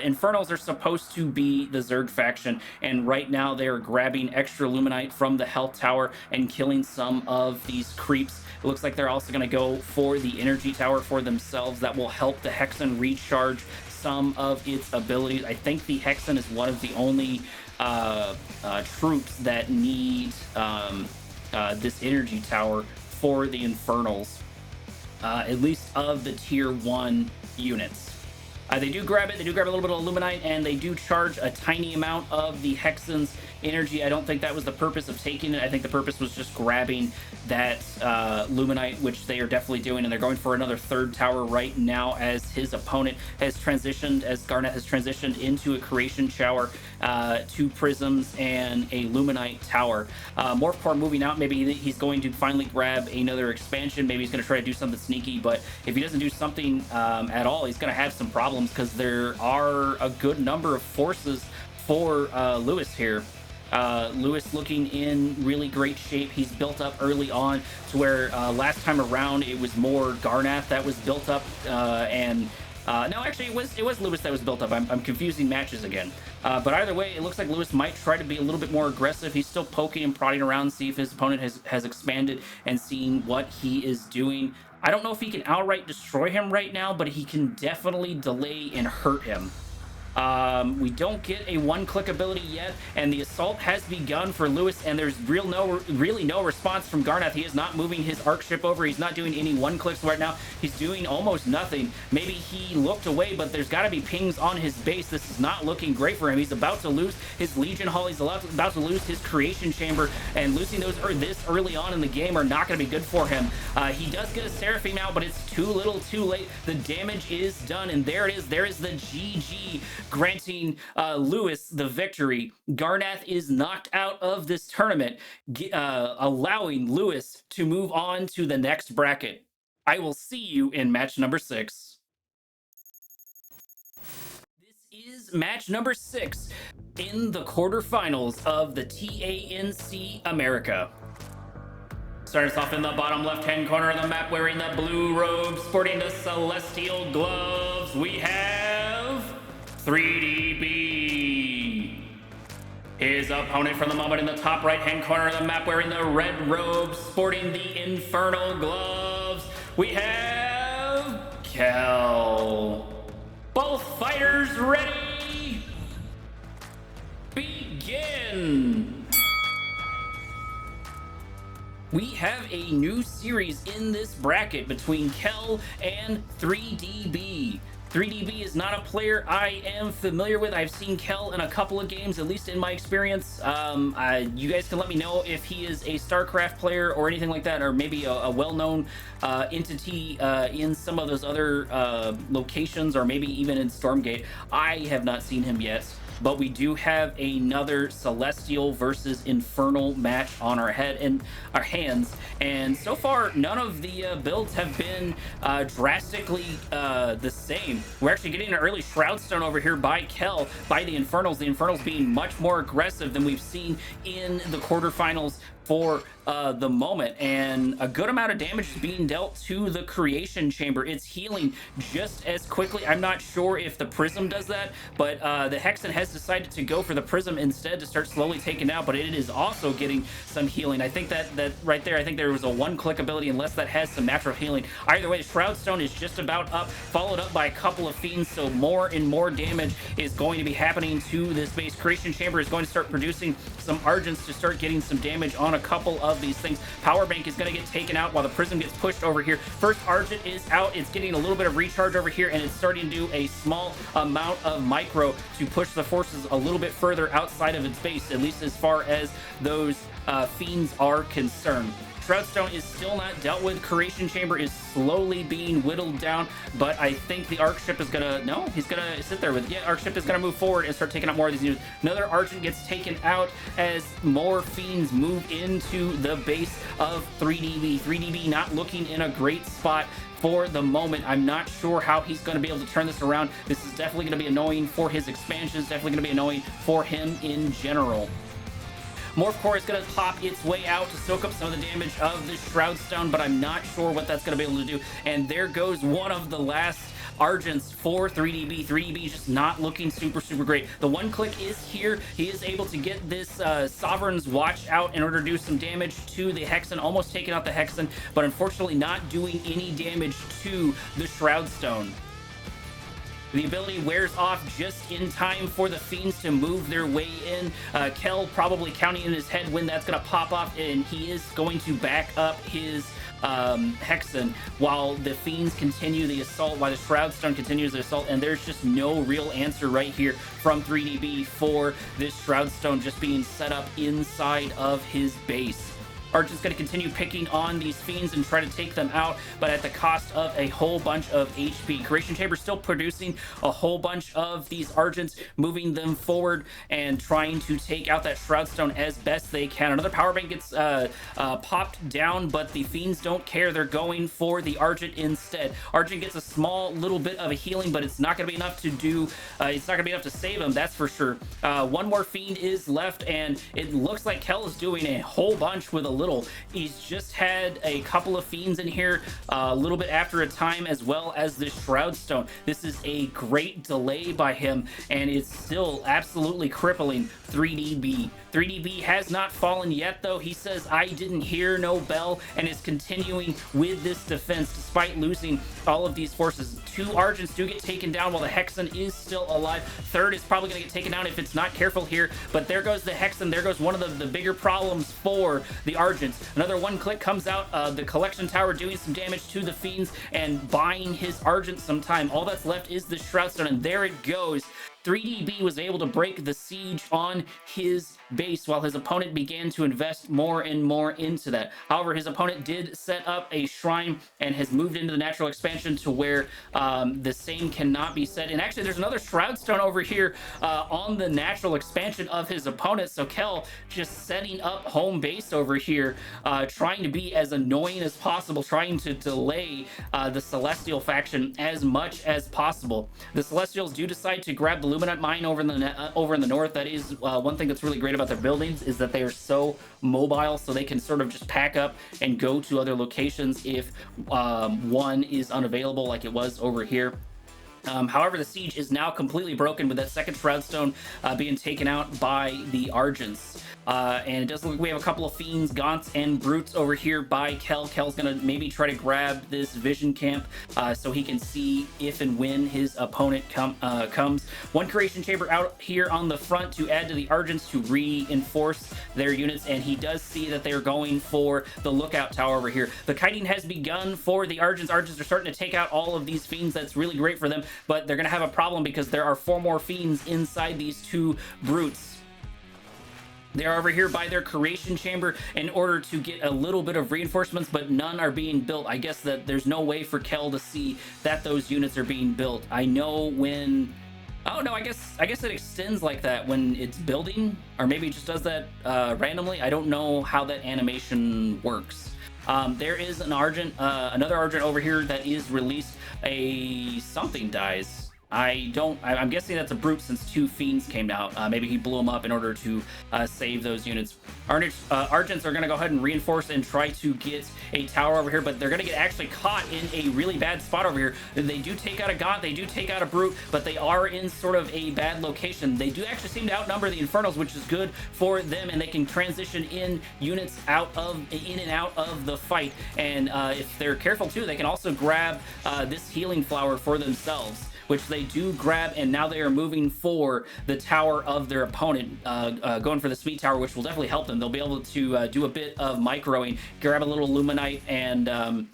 Infernals are supposed to be the Zerg faction, and right now they are grabbing extra Luminite from the health tower and killing some of these creeps. It looks like they're also going to go for the energy tower for themselves. That will help the Hexen recharge some of its abilities. I think the Hexen is one of the only troops that need this energy tower for the Infernals, at least of the tier 1 units. They do grab it. They do grab a little bit of Luminite, and they do charge a tiny amount of the Hexen's energy. I don't think that was the purpose of taking it. I think the purpose was just grabbing that Luminite, which they are definitely doing, and they're going for another 3rd tower right now as his opponent has transitioned, as Garnath has transitioned into a creation shower, 2 prisms and a Luminite tower. Morph Core moving out. Maybe he's going to finally grab another expansion. Maybe he's going to try to do something sneaky, but if he doesn't do something at all, he's going to have some problems, because there are a good number of forces for Lewis here. Lewis looking in really great shape. He's built up early on to where last time around it was more Garnath that was built up, and no, actually it was Lewis that was built up. I'm confusing matches again. But either way, it looks like Lewis might try to be a little bit more aggressive. He's still poking and prodding around, see if his opponent has expanded and seeing what he is doing. I don't know if he can outright destroy him right now, but he can definitely delay and hurt him. We don't get a 1-click ability yet, and the assault has begun for Lewis, and there's really no response from Garnath. He is not moving his arc ship over. He's not doing any 1-clicks right now. He's doing almost nothing. Maybe he looked away, but there's got to be pings on his base. This is not looking great for him. He's about to lose his Legion Hall. He's about to lose his Creation Chamber, and losing those this early on in the game are not going to be good for him. He does get a Seraphim out, but it's too little too late. The damage is done, and there it is. There is the GG, granting Lewis the victory. Garnath is knocked out of this tournament, allowing Lewis to move on to the next bracket. I will see you in match number 6. This is match number 6 in the quarterfinals of the TANC America. Starts off in the bottom left-hand corner of the map, wearing the blue robe, sporting the celestial gloves, we have 3DB. His opponent from the moment in the top right-hand corner of the map, wearing the red robe, sporting the infernal gloves, we have Kel. Both fighters ready? Begin! We have a new series in this bracket between Kel and 3DB. 3DB is not a player I am familiar with. I've seen Kel in a couple of games, at least in my experience. You guys can let me know if he is a StarCraft player or anything like that, or maybe a well-known entity in some of those other locations, or maybe even in Stormgate. I have not seen him yet. But we do have another Celestial versus Infernal match on our hands, and so far none of the builds have been drastically the same. We're actually getting an early Shroudstone over here by Kel, by the Infernals. The Infernals being much more aggressive than we've seen in the quarterfinals for the moment, and a good amount of damage is being dealt to the creation chamber. It's healing just as quickly. I'm not sure if the prism does that, but the Hexen has decided to go for the prism instead to start slowly taking out, but it is also getting some healing. I think that right there, I think there was a one-click ability, unless that has some natural healing. Either way, Shroudstone is just about up, followed up by a couple of Fiends, so more and more damage is going to be happening to this base. Creation chamber is going to start producing some Argents to start getting some damage on a couple of these things. Power bank is going to get taken out while the prism gets pushed over here. First Argent is out. It's getting a little bit of recharge over here, and it's starting to do a small amount of micro to push the forces a little bit further outside of its base, at least as far as those Fiends are concerned. Shroudstone is still not dealt with. Creation Chamber is slowly being whittled down, but I think the Arc Ship is gonna, no, he's gonna sit there with it. Yeah, Arc Ship is gonna move forward and start taking out more of these units. Another Argent gets taken out as more Fiends move into the base of 3DB. 3DB not looking in a great spot for the moment. I'm not sure how he's going to be able to turn this around. This is definitely going to be annoying for his expansions, definitely going to be annoying for him in general. Morph Core is going to pop its way out to soak up some of the damage of the Shroudstone, but I'm not sure what that's going to be able to do. And there goes one of the last Argents for 3DB. 3DB is just not looking super great. The one click is here. He is able to get this Sovereign's Watch out in order to do some damage to the Hexen, almost taking out the Hexen, but unfortunately not doing any damage to the Shroudstone. The ability wears off just in time for the Fiends to move their way in. Kel probably counting in his head when that's going to pop off, and he is going to back up his Hexen while the Fiends continue the assault, while the Shroudstone continues the assault, and there's just no real answer right here from 3DB for this Shroudstone just being set up inside of his base. Argent's going to continue picking on these Fiends and try to take them out, but at the cost of a whole bunch of HP. Creation Chamber still producing a whole bunch of these Argents, moving them forward and trying to take out that Shroudstone as best they can. Another Power Bank gets popped down, but the Fiends don't care. They're going for the Argent instead. Argent gets a small little bit of a healing, but it's not going to be enough to do, it's not going to be enough to save him, that's for sure. One more Fiend is left, and it looks like Kel is doing a whole bunch with a little. He's just had a couple of Fiends in here a little bit after a time, as well as this Shroudstone. This is a great delay by him, and it's still absolutely crippling 3DB. 3DB has not fallen yet, though. He says, "I didn't hear no bell," and is continuing with this defense despite losing all of these forces. Two Argents do get taken down while the Hexen is still alive. Third is probably going to get taken down if it's not careful here, but there goes the Hexen. There goes one of the bigger problems for the Argents. Another one click comes out, the Collection Tower doing some damage to the Fiends and buying his Argent some time. All that's left is the Shroudstone, and there it goes. 3DB was able to break the siege on his base while his opponent began to invest more and more into that. However, his opponent did set up a shrine and has moved into the natural expansion to where the same cannot be said. And actually, there's another Shroud Stone over here on the natural expansion of his opponent. So Kel just setting up home base over here, trying to be as annoying as possible, trying to delay the Celestial faction as much as possible. The Celestials do decide to grab the Luminite mine over in the north. That is one thing that's really great about their buildings, is that they are so mobile, so they can sort of just pack up and go to other locations if one is unavailable, like it was over here. However, the siege is now completely broken with that second Shroud Stone being taken out by the Argents. And it does look like we have a couple of Fiends, Gaunts, and Brutes over here by Kel. Kel's going to maybe try to grab this Vision Camp so he can see if and when his opponent comes. One Creation Chamber out here on the front to add to the Argents to reinforce their units, and he does see that they're going for the Lookout Tower over here. The kiting has begun for the Argents. Argents are starting to take out all of these Fiends. That's really great for them, but they're going to have a problem because there are 4 more Fiends inside these 2 Brutes. They're over here by their Creation Chamber in order to get a little bit of reinforcements, but none are being built. I guess that there's no way for Kel to see that those units are being built. I know when... Oh, no, I guess it extends like that when it's building, or maybe it just does that randomly. I don't know how that animation works. There is an Argent, another Argent over here that is released. A something dies. I'm guessing that's a Brute since 2 Fiends came out. Maybe he blew them up in order to save those units. Argents are going to go ahead and reinforce and try to get a tower over here, but they're going to get actually caught in a really bad spot over here. They do take out a Gaunt, they do take out a Brute, but they are in sort of a bad location. They do actually seem to outnumber the Infernals, which is good for them, and they can transition in units in and out of the fight. And if they're careful too, they can also grab this healing flower for themselves, which they do grab, and now they are moving for the tower of their opponent, going for the Speed Tower, which will definitely help them. They'll be able to do a bit of microing, grab a little Luminite, and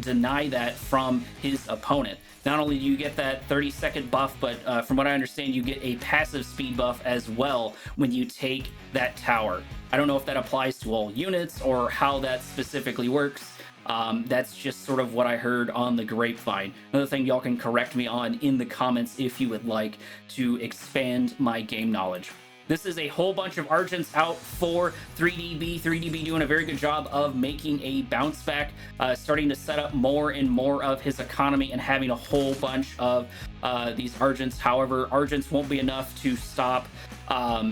deny that from his opponent. Not only do you get that 30-second buff, but from what I understand, you get a passive speed buff as well when you take that tower. I don't know if that applies to all units or how that specifically works. That's just sort of what I heard on the grapevine. Another thing y'all can correct me on in the comments if you would like to expand my game knowledge. This is a whole bunch of Argents out for 3DB. 3DB doing a very good job of making a bounce back, starting to set up more and more of his economy and having a whole bunch of these Argents. However, Argents won't be enough to stop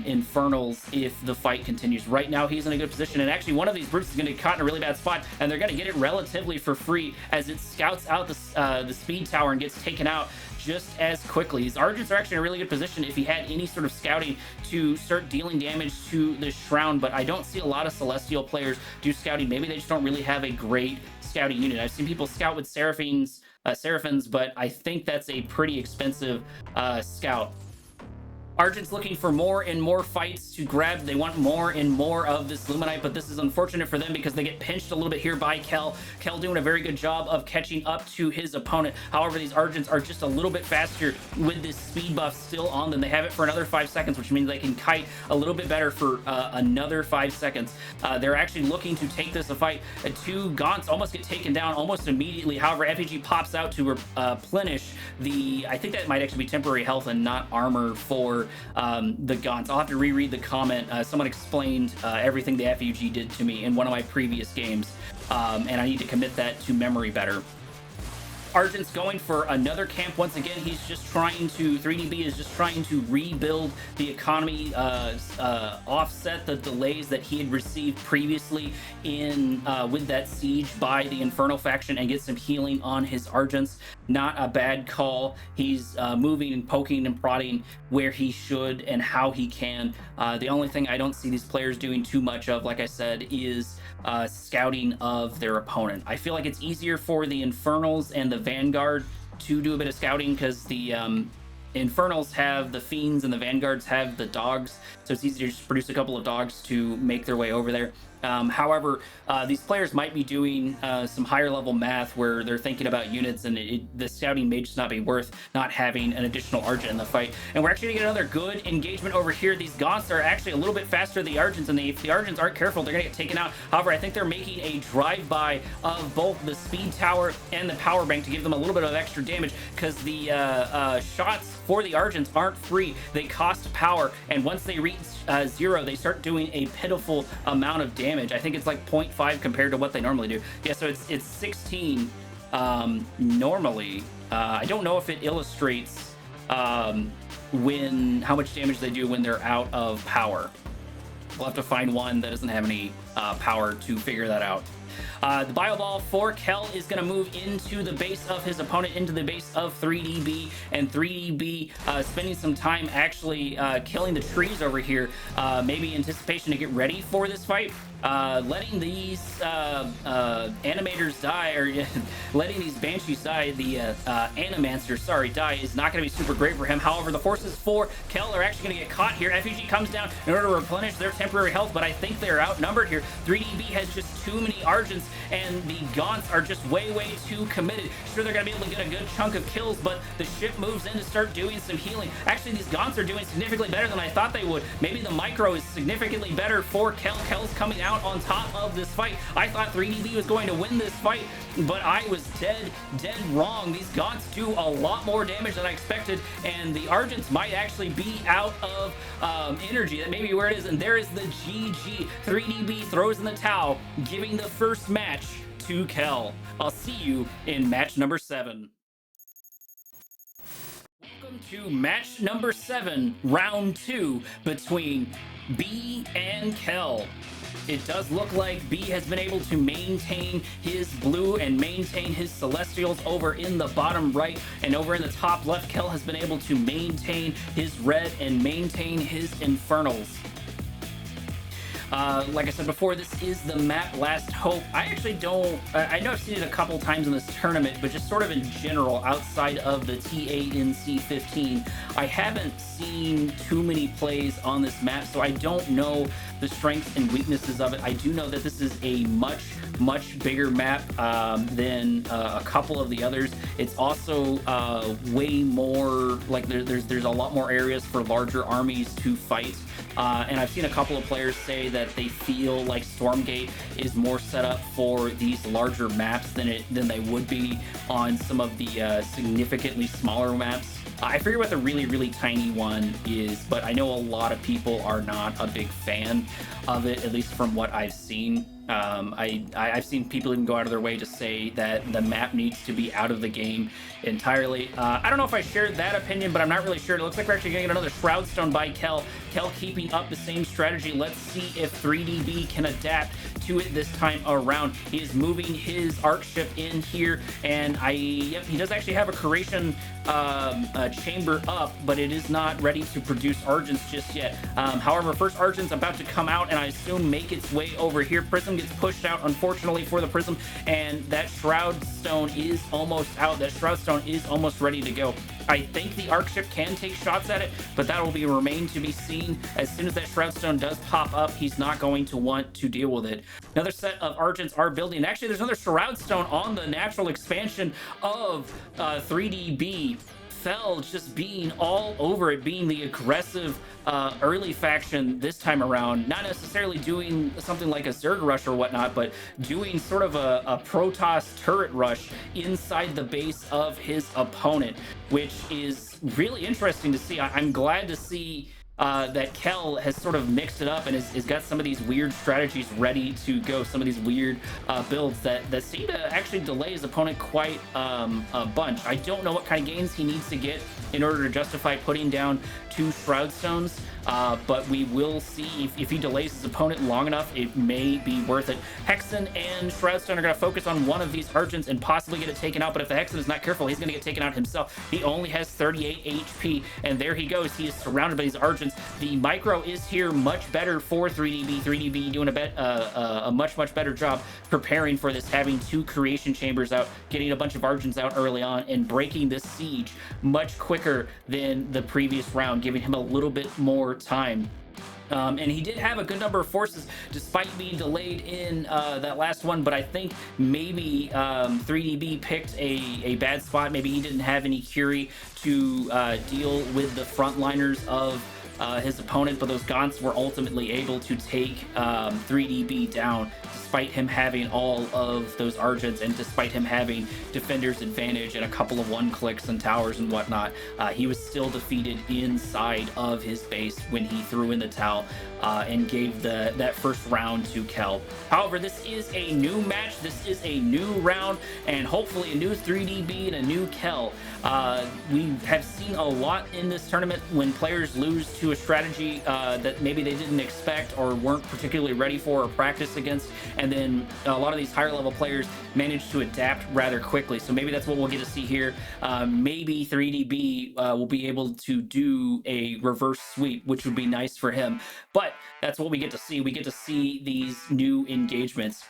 Infernals if the fight continues. Right now, he's in a good position, and actually one of these Brutes is going to get caught in a really bad spot, and they're going to get it relatively for free as it scouts out the Speed Tower and gets taken out just as quickly. These Argents are actually in a really good position if he had any sort of scouting to start dealing damage to the Shroud, but I don't see a lot of Celestial players do scouting. Maybe they just don't really have a great scouting unit. I've seen people scout with Seraphins, but I think that's a pretty expensive scout. Argent's looking for more and more fights to grab. They want more and more of this Luminite, but this is unfortunate for them because they get pinched a little bit here by Kel. Kel doing a very good job of catching up to his opponent. However, these Argents are just a little bit faster with this speed buff still on them. They have it for another 5 seconds, which means they can kite a little bit better for another 5 seconds. They're actually looking to take this a fight. 2 Gaunts almost get taken down almost immediately. However, FAG pops out to replenish the, I think that might actually be temporary health and not armor for the Gaunts. I'll have to reread the comment. Someone explained everything the FUG did to me in one of my previous games, and I need to commit that to memory better. Argent's going for another camp once again. He's just trying to, 3DB is just trying to rebuild the economy, offset the delays that he had received previously in with that siege by the Infernal faction, and get some healing on his Argents. Not a bad call. He's moving and poking and prodding where he should and how he can. The only thing I don't see these players doing too much of, like I said, is scouting of their opponent. I feel like it's easier for the Infernals and the Vanguard to do a bit of scouting because the Infernals have the Fiends and the Vanguards have the dogs, so it's easier to just produce a couple of dogs to make their way over there. However, these players might be doing some higher level math where they're thinking about units, and the scouting may just not be worth not having an additional Argent in the fight. And we're actually gonna get another good engagement over here. These Gaunts are actually a little bit faster than the Argents, and if the Argents aren't careful, they're gonna get taken out. However, I think they're making a drive-by of both the speed tower and the power bank to give them a little bit of extra damage, because the shots for the Argents aren't free. They cost power, and once they reach 0, they start doing a pitiful amount of damage. I think it's like 0.5 compared to what they normally do. Yeah, so it's 16 normally. I don't know if it illustrates how much damage they do when they're out of power. We'll have to find one that doesn't have any power to figure that out. The Bio Ball for Kel is going to move into the base of his opponent, into the base of 3DB, and 3DB spending some time actually killing the trees over here, maybe anticipation to get ready for this fight. Letting these animators die, or letting these Banshees die, the Animancer, sorry, die, is not going to be super great for him. However, the forces for Kel are actually going to get caught here. FEG comes down in order to replenish their temporary health, but I think they're outnumbered here. 3DB has just too many Argents, and the Gaunts are just way too committed. Sure, they're going to be able to get a good chunk of kills, but the ship moves in to start doing some healing. Actually, these Gaunts are doing significantly better than I thought they would. Maybe the micro is significantly better for Kel. Kel's coming out on top of this fight. I thought 3DB was going to win this fight, but I was dead wrong. These Gaunts do a lot more damage than I expected, and the Argents might actually be out of energy. That may be where it is, and there is the GG. 3DB throws in the towel, giving the first match to Kel. I'll see you in match number 7. Welcome to match number 7, round 2, between B and Kel. It does look like B has been able to maintain his blue and maintain his Celestials over in the bottom right, and over in the top left, Kel has been able to maintain his red and maintain his Infernals. Like I said before, this is the map Last Hope. I actually don't... I know I've seen it a couple times in this tournament, but just sort of in general, outside of the TANC 15, I haven't seen too many plays on this map, so I don't know the strengths and weaknesses of it. I do know that this is a much bigger map than a couple of the others. It's also way more... like, there's a lot more areas for larger armies to fight. And I've seen a couple of players say that they feel like Stormgate is more set up for these larger maps than they would be on some of the significantly smaller maps. I forget what the really tiny one is, but I know a lot of people are not a big fan of it, at least from what I've seen. I've seen people even go out of their way to say that the map needs to be out of the game entirely. I don't know if I shared that opinion, but I'm not really sure. It looks like we're actually getting another Shroud Stone by Kel. Kel keeping up the same strategy. Let's see if 3DB can adapt to it this time around. He is moving his arc ship in here, and yep, he does actually have a Curation chamber up, but it is not ready to produce Argents just yet. However, first Argent's about to come out, and I assume make its way over here. Prism gets pushed out, unfortunately, for the Prism, and that Shroud Stone is almost out. That Shroud Stone is almost ready to go. I think the arc ship can take shots at it, but that will remain to be seen. As soon as that Shroud Stone does pop up, he's not going to want to deal with it. Another set of Argents are building. Actually, there's another Shroud Stone on the natural expansion of 3DB. Fell just being all over it, being the aggressive early faction this time around. Not necessarily doing something like a Zerg rush or whatnot, but doing sort of a Protoss turret rush inside the base of his opponent, which is really interesting to see. I'm glad to see that Kel has sort of mixed it up and has got some of these weird strategies ready to go, some of these weird builds that seem to actually delay his opponent quite a bunch. I don't know what kind of gains he needs to get in order to justify putting down 2 Shroud Stones, but we will see. If he delays his opponent long enough, it may be worth it. Hexen and Shroud Stone are going to focus on one of these Argents and possibly get it taken out, but if the Hexen is not careful, he's going to get taken out himself. He only has 38 HP, and there he goes. He is surrounded by these Argents. The micro is here much better for 3DB. 3DB doing a much better job preparing for this, having 2 Creation Chambers out, getting a bunch of Argents out early on, and breaking this siege much quicker than the previous round, giving him a little bit more time. And he did have a good number of forces despite being delayed in that last one, but I think maybe 3DB picked a bad spot. Maybe he didn't have any Curie to deal with the frontliners of his opponent, but those Gaunts were ultimately able to take 3DB down despite him having all of those Argents and despite him having Defender's Advantage and a couple of one-clicks and towers and whatnot. He was still defeated inside of his base when he threw in the towel and gave that first round to Kel. However, this is a new match, this is a new round, and hopefully a new 3DB and a new Kel. We have seen a lot in this tournament when players lose to a strategy that maybe they didn't expect or weren't particularly ready for or practice against, and then a lot of these higher level players manage to adapt rather quickly. So maybe that's what we'll get to see here. Maybe 3DB will be able to do a reverse sweep, which would be nice for him, but that's what we get to see. We get to see these new engagements.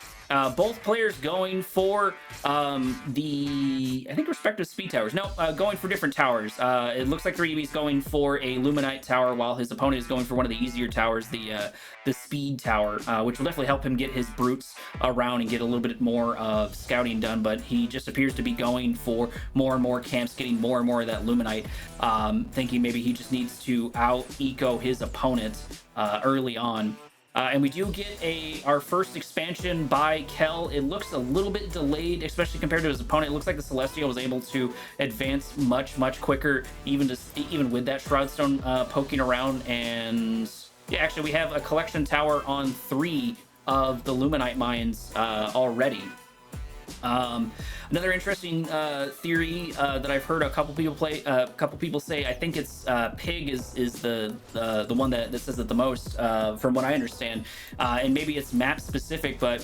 Both players going for the, I think, respective speed towers. No, going for different towers. It looks like 3DB is going for a Luminite tower, while his opponent is going for one of the easier towers, the speed tower, which will definitely help him get his brutes around and get a little bit more of scouting done. But he just appears to be going for more and more camps, getting more and more of that Luminite, thinking maybe he just needs to out-eco his opponent early on. And we do get our first expansion by Kel. It looks a little bit delayed, especially compared to his opponent. It looks like the Celestial was able to advance much quicker, even with that Shroudstone poking around. And yeah, actually, we have a collection tower on 3 of the Luminite mines already. Another interesting theory that I've heard a couple people say, I think it's Pig is the one that says it the most, from what I understand, and maybe it's map specific, but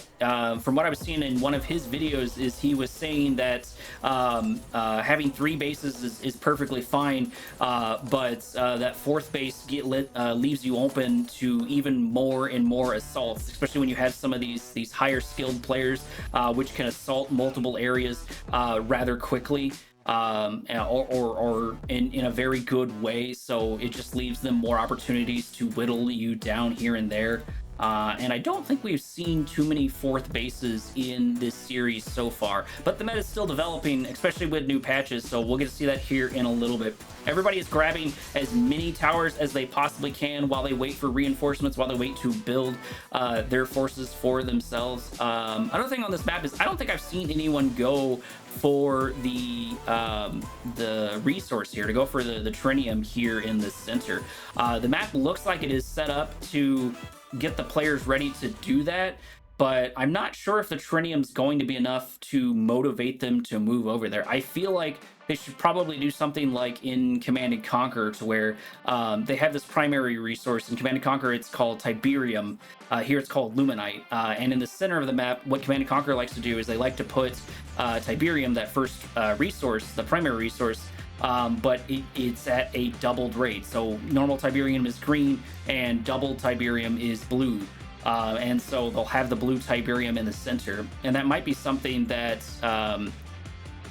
from what I was seeing in one of his videos is he was saying that having 3 bases is perfectly fine, but that 4th base leaves you open to even more and more assaults, especially when you have some of these higher skilled players which can assault multiple areas rather quickly, or in a very good way. So it just leaves them more opportunities to whittle you down here and there. And I don't think we've seen too many 4th bases in this series so far, but the meta is still developing, especially with new patches, so we'll get to see that here in a little bit. Everybody is grabbing as many towers as they possibly can while they wait for reinforcements, while they wait to build their forces for themselves. Another thing on this map is I don't think I've seen anyone go for the resource here, to go for the trinium here in the center. The map looks like it is set up to get the players ready to do that, but I'm not sure if the trinium's going to be enough to motivate them to move over there. I feel like they should probably do something like in Command & Conquer, to where they have this primary resource. In Command & Conquer, it's called Tiberium. Here it's called Luminite. And in the center of the map, what Command & Conquer likes to do is they like to put Tiberium, that first resource, the primary resource, but it's at a doubled rate. So normal Tiberium is green and double Tiberium is blue. And so they'll have the blue Tiberium in the center. And that might be something that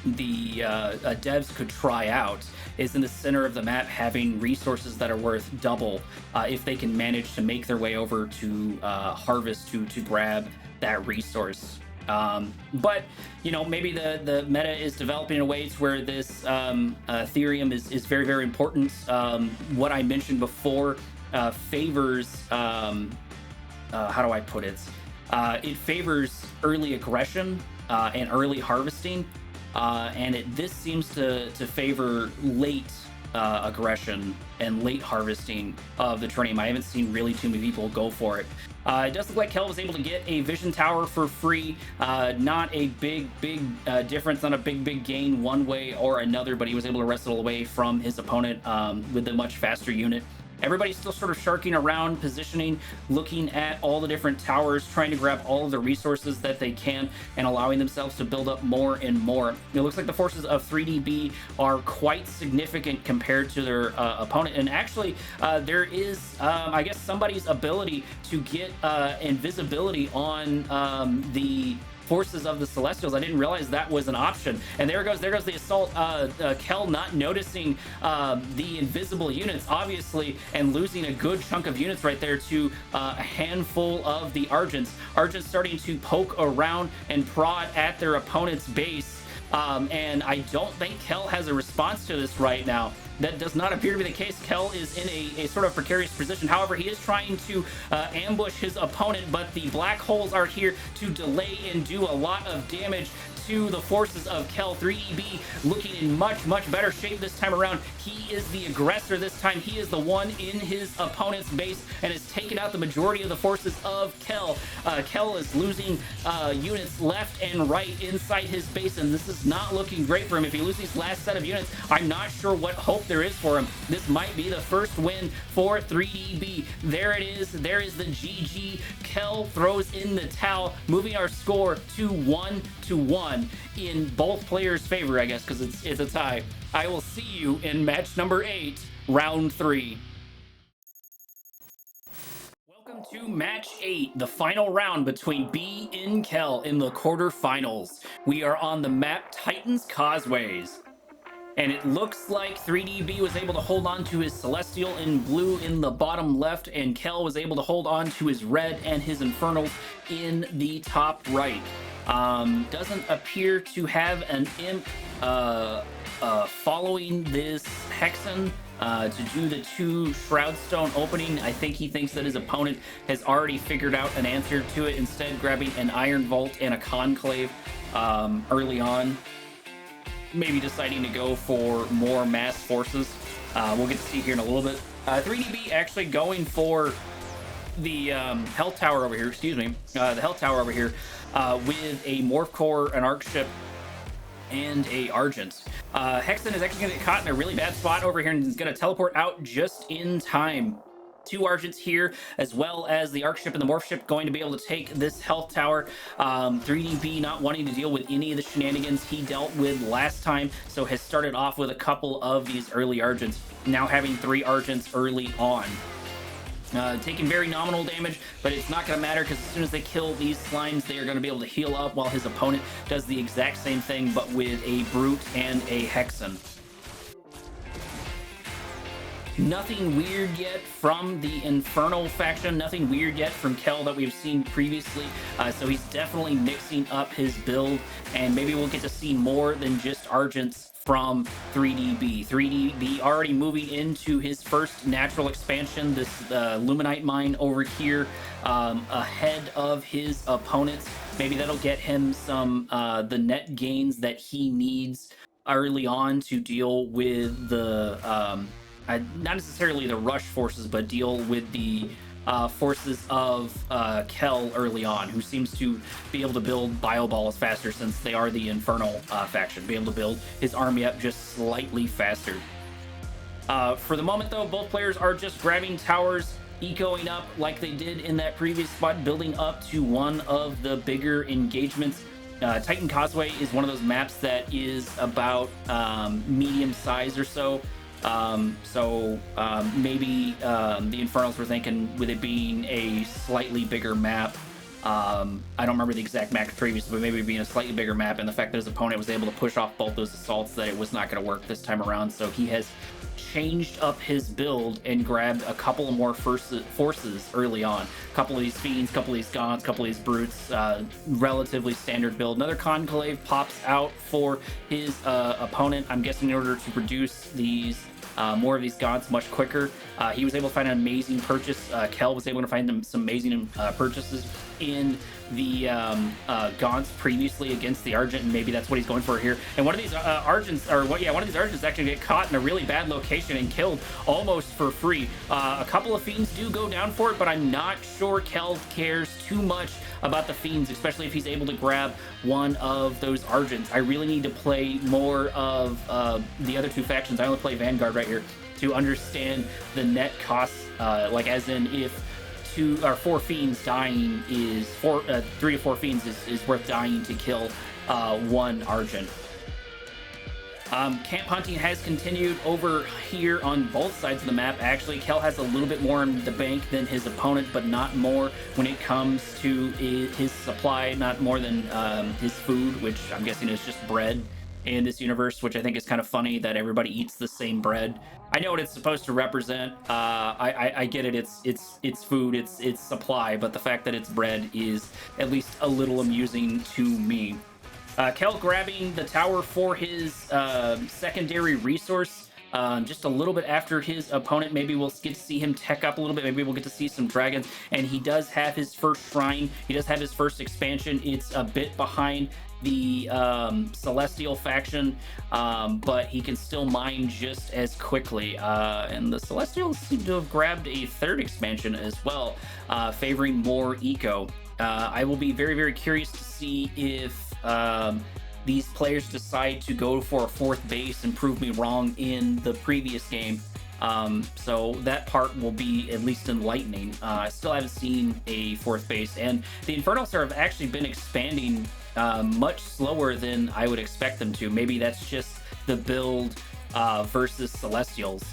the devs could try out, is in the center of the map having resources that are worth double, if they can manage to make their way over to harvest to grab that resource. But you know, maybe the meta is developing in a way to where this Ethereum is very important. What I mentioned before favors, how do I put it? It favors early aggression and early harvesting, and this seems to favor late aggression and late harvesting of the trinium. I haven't seen really too many people go for it. It does look like Kel was able to get a vision tower for free. Not a big difference, not a big gain one way or another, but he was able to wrestle away from his opponent with a much faster unit. Everybody's still sort of sharking around, positioning, looking at all the different towers, trying to grab all of the resources that they can, and allowing themselves to build up more and more. It looks like the forces of 3DB are quite significant compared to their opponent, and actually there is, I guess, somebody's ability to get invisibility on the forces of the Celestials. I didn't realize that was an option. And there goes the assault. Kel not noticing the invisible units, obviously, and losing a good chunk of units right there to a handful of the Argents. Argents starting to poke around and prod at their opponent's base. And I don't think Kel has a response to this right now. That does not appear to be the case. Kel is in a sort of precarious position. However, he is trying to ambush his opponent, but the black holes are here to delay and do a lot of damage to the forces of Kel. 3DB looking in much better shape this time around. He is the aggressor this time. He is the one in his opponent's base and has taken out the majority of the forces of Kel. Kel is losing units left and right inside his base, and this is not looking great for him. If he loses these last set of units, I'm not sure what hope there is for him. This might be the first win for 3DB. There it is. There is the GG. Kel throws in the towel, moving our score to 1-1 in both players' favor, I guess, because it's a tie. I will see you in match number 8, round 3. Welcome to match 8, the final round between B and Kel in the quarterfinals. We are on the map Titan's Causeways. And it looks like 3DB was able to hold on to his Celestial in blue in the bottom left, and Kel was able to hold on to his red and his Infernals in the top right. Doesn't appear to have an imp following this Hexen to do the 2 Shroudstone opening. I think he thinks that his opponent has already figured out an answer to it, instead grabbing an Iron Vault and a Conclave early on. Maybe deciding to go for more mass forces. We'll get to see here in a little bit. 3DB actually going for the health tower over here, the health tower over here with a Morph Core, an Arc Ship, and a Argent. Hexen is actually going to get caught in a really bad spot over here and is going to teleport out just in time. 2 Argents here, as well as the Arc Ship and the Morph Ship going to be able to take this health tower. 3DB not wanting to deal with any of the shenanigans he dealt with last time, so has started off with a couple of these early Argents, now having 3 Argents early on. Taking very nominal damage, but it's not going to matter because as soon as they kill these slimes, they are going to be able to heal up, while his opponent does the exact same thing, but with a Brute and a Hexen. Nothing weird yet from the Infernal faction, nothing weird yet from Kel that we've seen previously, so he's definitely mixing up his build, and maybe we'll get to see more than just Argents from 3DB. 3DB already moving into his first natural expansion, this Luminite mine over here, ahead of his opponents. Maybe that'll get him some the net gains that he needs early on to deal with the not necessarily the rush forces, but deal with the forces of Kel early on, who seems to be able to build bio balls faster since they are the Infernal faction, be able to build his army up just slightly faster. For the moment though, both players are just grabbing towers, ecoing up like they did in that previous spot, building up to one of the bigger engagements. Titan Causeway is one of those maps that is about medium size or so. Maybe the Infernals were thinking with it being a slightly bigger map. I don't remember the exact map previously, but maybe being a slightly bigger map, and the fact that his opponent was able to push off both those assaults, that it was not going to work this time around. So he has changed up his build and grabbed a couple of more forces early on. A couple of these Fiends, a couple of these Gaunts, a couple of these Brutes, relatively standard build. Another Conclave pops out for his opponent, I'm guessing in order to produce these more of these Gaunts much quicker. He was able to find an amazing purchase. Kel was able to find some amazing purchases in the Gaunts previously against the Argent, and maybe that's what he's going for here. And one of these Argents, one of these Argents actually get caught in a really bad location and killed almost for free. A couple of Fiends do go down for it, but I'm not sure Kel cares too much about the Fiends, especially if he's able to grab one of those Argents. I really need to play more of the other 2 factions. I only play Vanguard right here to understand the net costs, like as in if 2 or 4 Fiends dying is 3 to 4 Fiends is worth dying to kill 1 Argent. Camp hunting has continued over here on both sides of the map. Actually, Kel has a little bit more in the bank than his opponent, but not more when it comes to his supply, not more than his food, which I'm guessing is just bread in this universe, which I think is kind of funny that everybody eats the same bread. I know what it's supposed to represent. I get it. It's food, it's supply, but the fact that it's bread is at least a little amusing to me. Kel grabbing the tower for his secondary resource just a little bit after his opponent. Maybe we'll get to see him tech up a little bit. Maybe we'll get to see some dragons. And he does have his first shrine. He does have his first expansion. It's a bit behind the Celestial faction, but he can still mine just as quickly. And the Celestials seem to have grabbed a third expansion as well, favoring more eco. I will be very, very curious to see if these players decide to go for a fourth base and prove me wrong in the previous game. So that part will be at least enlightening. I still haven't seen a fourth base, and the Infernals have actually been expanding much slower than I would expect them to. Maybe that's just the build versus Celestials,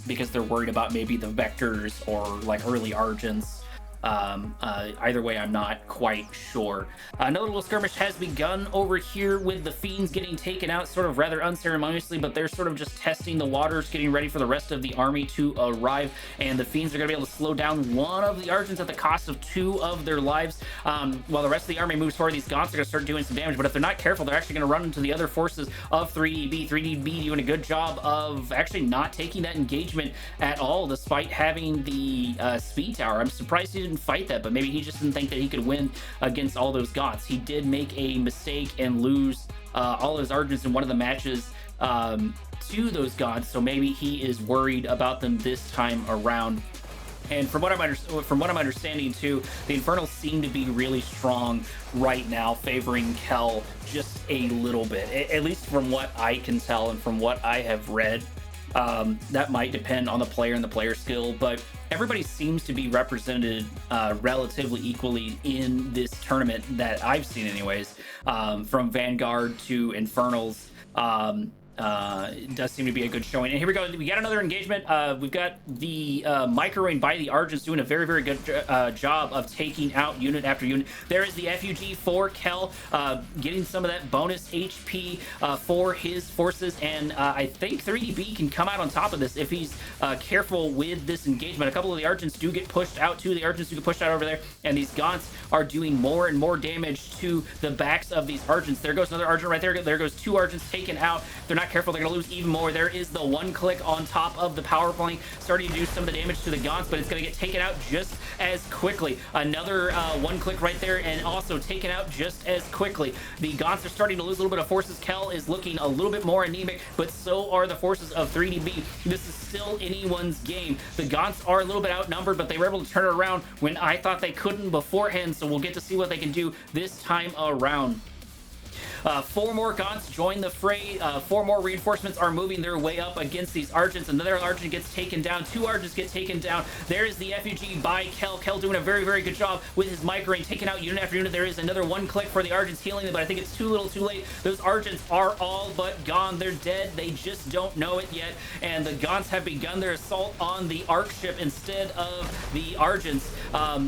because they're worried about maybe the Vectors or like early Argents. Either way, I'm not quite sure. Another little skirmish has begun over here with the Fiends getting taken out sort of rather unceremoniously, but they're sort of just testing the waters, getting ready for the rest of the army to arrive, and the Fiends are going to be able to slow down one of the Argents at the cost of 2 of their lives. While the rest of the army moves forward, these Gaunts are going to start doing some damage, but if they're not careful, they're actually going to run into the other forces of 3DB. 3DB doing a good job of actually not taking that engagement at all, despite having the speed tower. I'm surprised he didn't fight that, but maybe he just didn't think that he could win against all those Gaunts. He did make a mistake and lose all his Argents in one of the matches to those Gaunts, so maybe he is worried about them this time around. And from what I'm understanding too, the Infernals seem to be really strong right now, favoring Kel just a little bit, at least from what I can tell and from what I have read. That might depend on the player and the player skill, but everybody seems to be represented relatively equally in this tournament that I've seen anyways, from Vanguard to Infernals. It does seem to be a good showing. And here we go. We got another engagement. We've got the microwave by the Argents doing a very, very good job of taking out unit after unit. There is the FUG for Kel, getting some of that bonus HP for his forces. And I think 3DB can come out on top of this if he's careful with this engagement. A couple of the Argents do get pushed out, 2 of the Argents do get pushed out over there. And these Gaunts are doing more and more damage to the backs of these Argents. There goes another Argent right there. There goes 2 Argents taken out. They're not careful, they're going to lose even more. There is the one click on top of the power plank, starting to do some of the damage to the Gaunts, but it's going to get taken out just as quickly. Another one click right there, and also taken out just as quickly. The Gaunts are starting to lose a little bit of forces. Kel is looking a little bit more anemic, but so are the forces of 3DB. This is still anyone's game. The Gaunts are a little bit outnumbered, but they were able to turn it around when I thought they couldn't beforehand, so we'll get to see what they can do this time around. 4 more Gaunts join the fray. 4 more reinforcements are moving their way up against these Argents. Another Argent gets taken down. 2 Argents get taken down. There is the FUG by Kel. Kel doing a very, very good job with his micro taking out unit after unit. There is another one click for the Argents healing them, but I think it's too little too late. Those Argents are all but gone. They're dead. They just don't know it yet. And the Gaunts have begun their assault on the Arc ship instead of the Argents.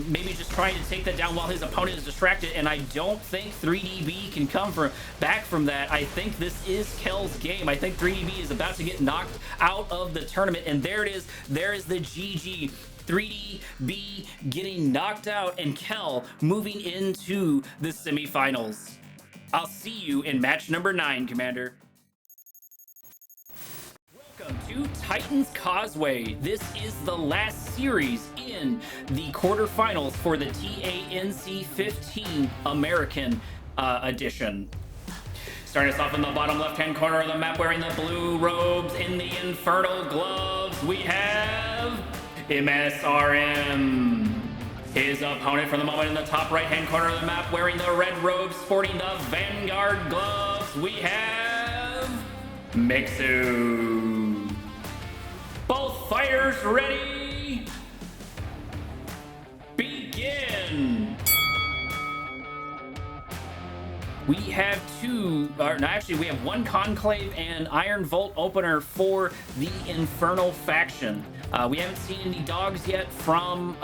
Maybe just trying to take that down while his opponent is distracted. And I don't think 3DB can come back from that. I think this is Kel's game. I think 3DB is about to get knocked out of the tournament, and there it is. There is the GG. 3DB getting knocked out, and Kel moving into the semifinals. I'll see you in match number 9, Commander. Welcome to Titan's Causeway. This is the last series in the quarterfinals for the TANC 15 American edition. Starting us off in the bottom left-hand corner of the map, wearing the blue robes in the infernal gloves, we have MSRM. His opponent from the moment in the top right-hand corner of the map, wearing the red robes, sporting the Vanguard gloves, we have Mixu. Both fighters ready? Begin! we have we have one Conclave and Iron Volt opener for the Infernal faction. We haven't seen any dogs yet from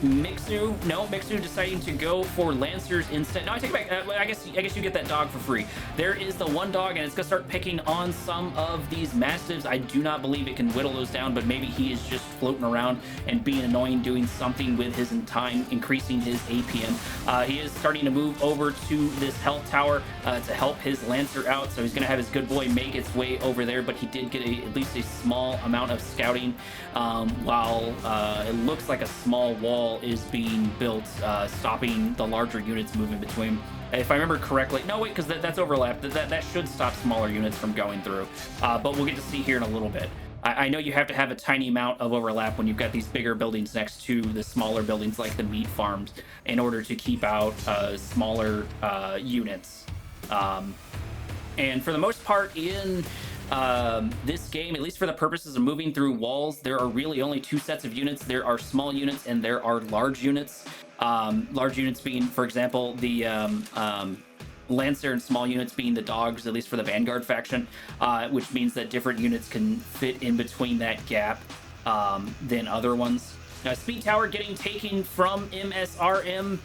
Mixu. No, Mixu deciding to go for Lancers instead. No, I take it back. I guess you get that dog for free. There is the one dog, and it's gonna start picking on some of these Mastiffs. I do not believe it can whittle those down, but maybe he is just floating around and being annoying, doing something with his time, increasing his APM. He is starting to move over to this health tower to help his Lancer out, so he's gonna have his good boy make its way over there, but he did get at least a small amount of scouting, while it looks like a small wall is being built, stopping the larger units moving between. If I remember correctly, no wait, because that's overlap. That should stop smaller units from going through, but we'll get to see here in a little bit. I know you have to have a tiny amount of overlap when you've got these bigger buildings next to the smaller buildings like the meat farms in order to keep out smaller units. And for the most part in this game, at least for the purposes of moving through walls, there are really only two sets of units. There are small units and there are large units. Large units being, for example, the Lancer, and small units being the dogs, at least for the Vanguard faction, which means that different units can fit in between that gap than other ones. Speed Tower getting taken from MSRM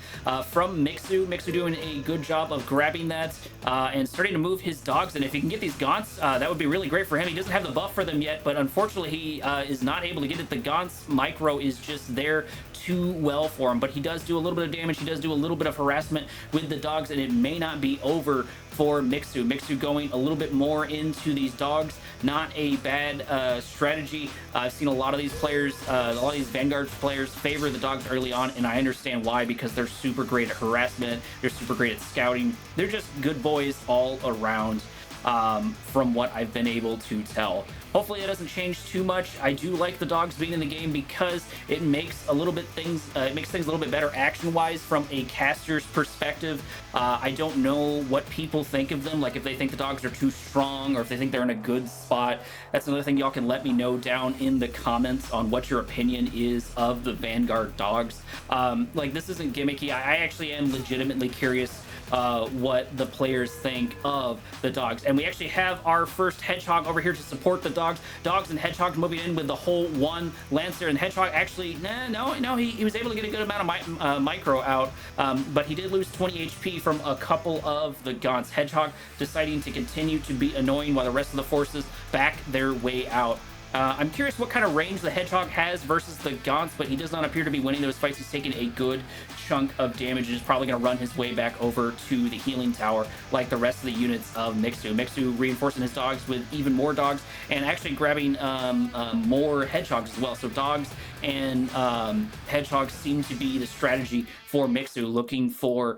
from Mixu. Mixu doing a good job of grabbing that and starting to move his dogs. And if he can get these Gaunts, that would be really great for him. He doesn't have the buff for them yet, but unfortunately he is not able to get it. The Gaunts micro is just there too well for him, but he does do a little bit of damage. He does do a little bit of harassment with the dogs, and it may not be over for Mixu. Mixu going a little bit more into these dogs, not a bad strategy. I've seen a lot of these players, a lot of these Vanguard players favor the dogs early on, and I understand why, because they're super great at harassment, they're super great at scouting, they're just good boys all around, from what I've been able to tell. Hopefully it doesn't change too much. I do like the dogs being in the game because it makes a little bit things a little bit better action-wise from a caster's perspective. I don't know what people think of them, like if they think the dogs are too strong or if they think they're in a good spot. That's another thing y'all can let me know down in the comments on what your opinion is of the Vanguard dogs. Like, this isn't gimmicky. I actually am legitimately curious what the players think of the dogs. And we actually have our first Hedgehog over here to support the dogs. Dogs and Hedgehogs moving in with the whole one Lancer, and Hedgehog actually, no, he was able to get a good amount of micro out, but he did lose 20 HP from a couple of the Gaunts. Hedgehog deciding to continue to be annoying while the rest of the forces back their way out. I'm curious what kind of range the Hedgehog has versus the Gaunts, but he does not appear to be winning those fights. He's taking a good chunk of damage and is probably going to run his way back over to the healing tower like the rest of the units of Mixu. Mixu reinforcing his dogs with even more dogs and actually grabbing more Hedgehogs as well. So dogs and Hedgehogs seem to be the strategy for Mixu, looking for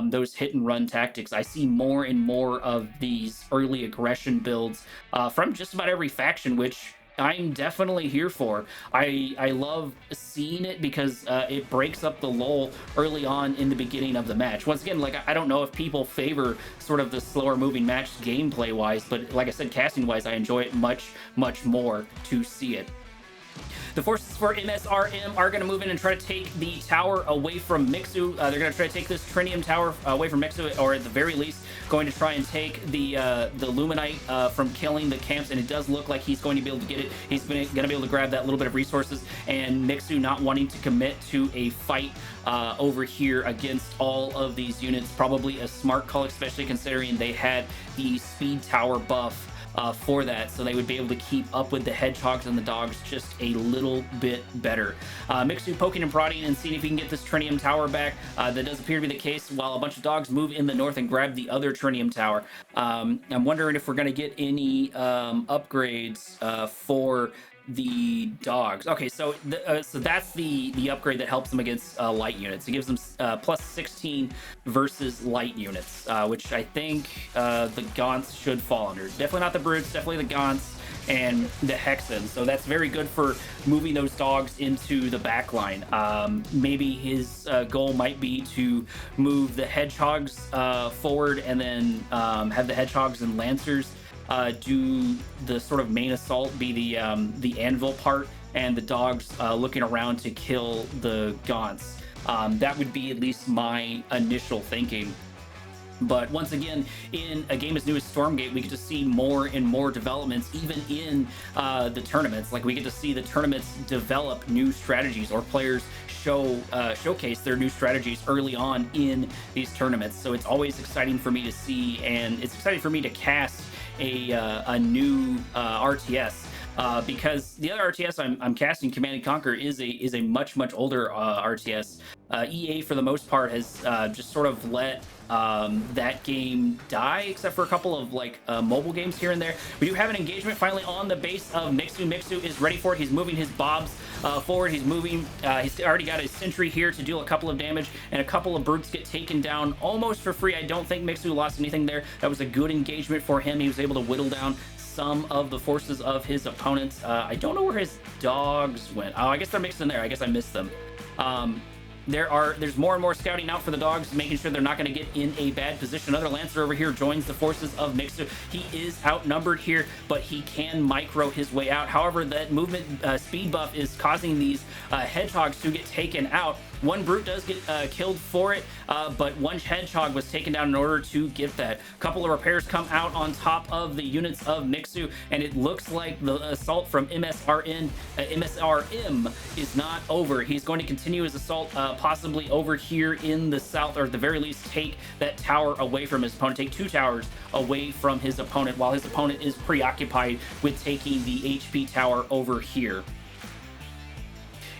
those hit and run tactics. I see more and more of these early aggression builds from just about every faction, which I'm definitely here for. I love seeing it because it breaks up the lull early on in the beginning of the match. Once again, like, I don't know if people favor sort of the slower moving match gameplay wise, but like I said, casting wise, I enjoy it much more to see it. The forces for MSRM are going to move in and try to take the tower away from Mixu. They're going to try to take this Trinium tower away from Mixu, or at the very least, going to try and take the Luminite from killing the camps, and it does look like he's going to be able to get it. He's going to be able to grab that little bit of resources, and Mixu not wanting to commit to a fight over here against all of these units. Probably a smart call, especially considering they had the speed tower buff for that, so they would be able to keep up with the Hedgehogs and the dogs just a little bit better. Mixu poking and prodding and seeing if he can get this Trinium tower back. That does appear to be the case, while a bunch of dogs move in the north and grab the other Trinium tower. I'm wondering if we're going to get any upgrades for the dogs. Okay, so so that's the upgrade that helps them against light units. It gives them plus 16 versus light units, which I think the Gaunts should fall under. Definitely not the Brutes, definitely the Gaunts and the Hexen. So that's very good for moving those dogs into the back line. Maybe his goal might be to move the Hedgehogs forward, and then have the Hedgehogs and Lancers do the sort of main assault, be the anvil part, and the dogs looking around to kill the Gaunts. That would be at least my initial thinking. But once again, in a game as new as Stormgate, we get to see more and more developments, even in the tournaments. Like, we get to see the tournaments develop new strategies, or players showcase their new strategies early on in these tournaments. So it's always exciting for me to see, and it's exciting for me to cast a new RTS. Because the other RTS I'm casting, Command & Conquer, is a much older RTS. EA for the most part has just sort of let that game die, except for a couple of like mobile games here and there. We do have an engagement finally on the base of Mixu. Mixu is ready for it. He's moving his bobs forward. He's moving. He's already got his sentry here to deal a couple of damage, and a couple of brutes get taken down almost for free. I don't think Mixu lost anything there. That was a good engagement for him. He was able to whittle down some of the forces of his opponents. I don't know where his dogs went. Oh, I guess they're mixed in there. I guess I missed them. There's more and more scouting out for the dogs, making sure they're not going to get in a bad position. Another Lancer over here joins the forces of Mixu. He is outnumbered here, but he can micro his way out. However, that movement speed buff is causing these hedgehogs to get taken out. One brute does get killed for it, but one hedgehog was taken down in order to get that. A couple of repairs come out on top of the units of Mixu, and it looks like the assault from MSRM is not over. He's going to continue his assault, possibly over here in the south, or at the very least take that tower away from his opponent, take 2 towers away from his opponent, while his opponent is preoccupied with taking the HP tower over here.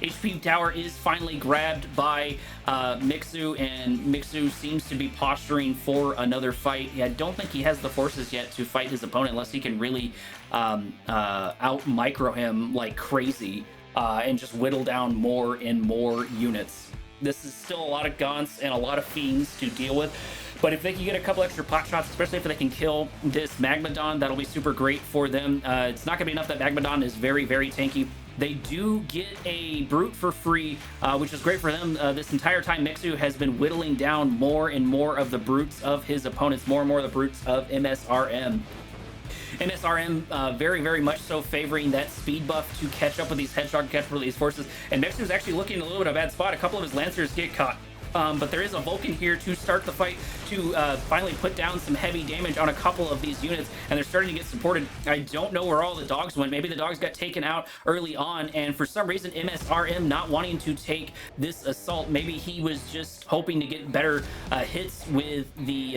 HP tower is finally grabbed by Mixu, and Mixu seems to be posturing for another fight. I don't think he has the forces yet to fight his opponent unless he can really out micro him like crazy and just whittle down more and more units. This is still a lot of gaunts and a lot of fiends to deal with, but if they can get a couple extra pot shots, especially if they can kill this Magmadon, that'll be super great for them. It's not going to be enough that Magmadon is very tanky. They do get a brute for free, which is great for them. This entire time, Mixu has been whittling down more and more of the brutes of his opponents, more and more of the brutes of MSRM. MSRM very much so favoring that speed buff to catch up with these hedgehog, catch up with these forces, and Mixu is actually looking in a little bit of a bad spot. A couple of his lancers get caught. But there is a Vulcan here to start the fight, to finally put down some heavy damage on a couple of these units, and they're starting to get supported. I don't know where all the dogs went. Maybe the dogs got taken out early on, and for some reason MSRM not wanting to take this assault, maybe he was just hoping to get better hits with the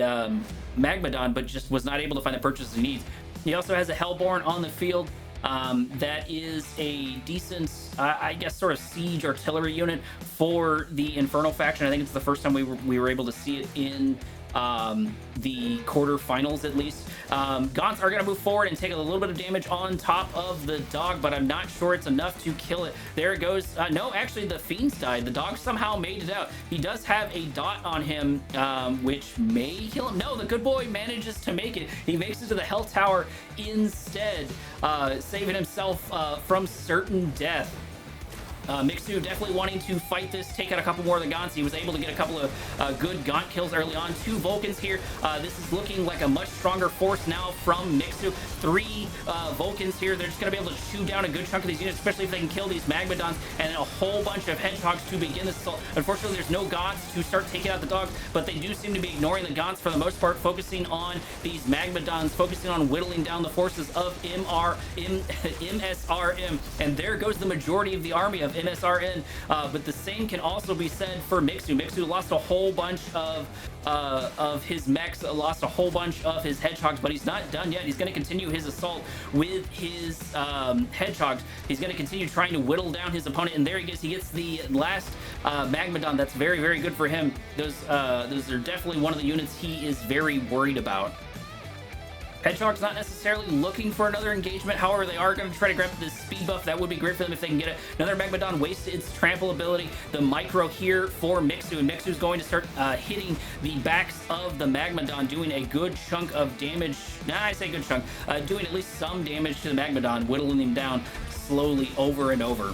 Magmadon, but just was not able to find the purchases he needs. He also has a Hellborn on the field. That is a decent, I guess, sort of siege artillery unit for the Infernal faction. I think it's the first time we were able to see it in the quarterfinals, at least. Gaunts are going to move forward and take a little bit of damage on top of the dog, but I'm not sure it's enough to kill it. There it goes. No, actually, the fiends died. The dog somehow made it out. He does have a dot on him, which may kill him. No, the good boy manages to make it. He makes it to the Hell Tower instead, saving himself from certain death. Mixu definitely wanting to fight this, take out a couple more of the Gaunts. He was able to get a couple of good Gaunt kills early on. 2 Vulcans here. This is looking like a much stronger force now from Mixu. 3 Vulcans here. They're just going to be able to chew down a good chunk of these units, especially if they can kill these Magmadons, and a whole bunch of Hedgehogs to begin this assault. Unfortunately, there's no Gaunts to start taking out the dogs, but they do seem to be ignoring the Gaunts for the most part, focusing on these Magmadons, focusing on whittling down the forces of MSRM, and there goes the majority of the army of MSRM, but the same can also be said for Mixu. Mixu lost a whole bunch of his mechs, lost a whole bunch of his hedgehogs, but he's not done yet. He's going to continue his assault with his hedgehogs. He's going to continue trying to whittle down his opponent, and there he gets. He gets the last Magmadon. That's very good for him. Those are definitely one of the units he is very worried about. Hedgehog's not necessarily looking for another engagement. However, they are going to try to grab this speed buff. That would be great for them if they can get it. Another Magmadon wasted its trample ability. The micro here for Mixu, and Mixu's going to start hitting the backs of the Magmadon, doing a good chunk of damage. Nah, I say good chunk. Doing at least some damage to the Magmadon, whittling him down slowly over and over.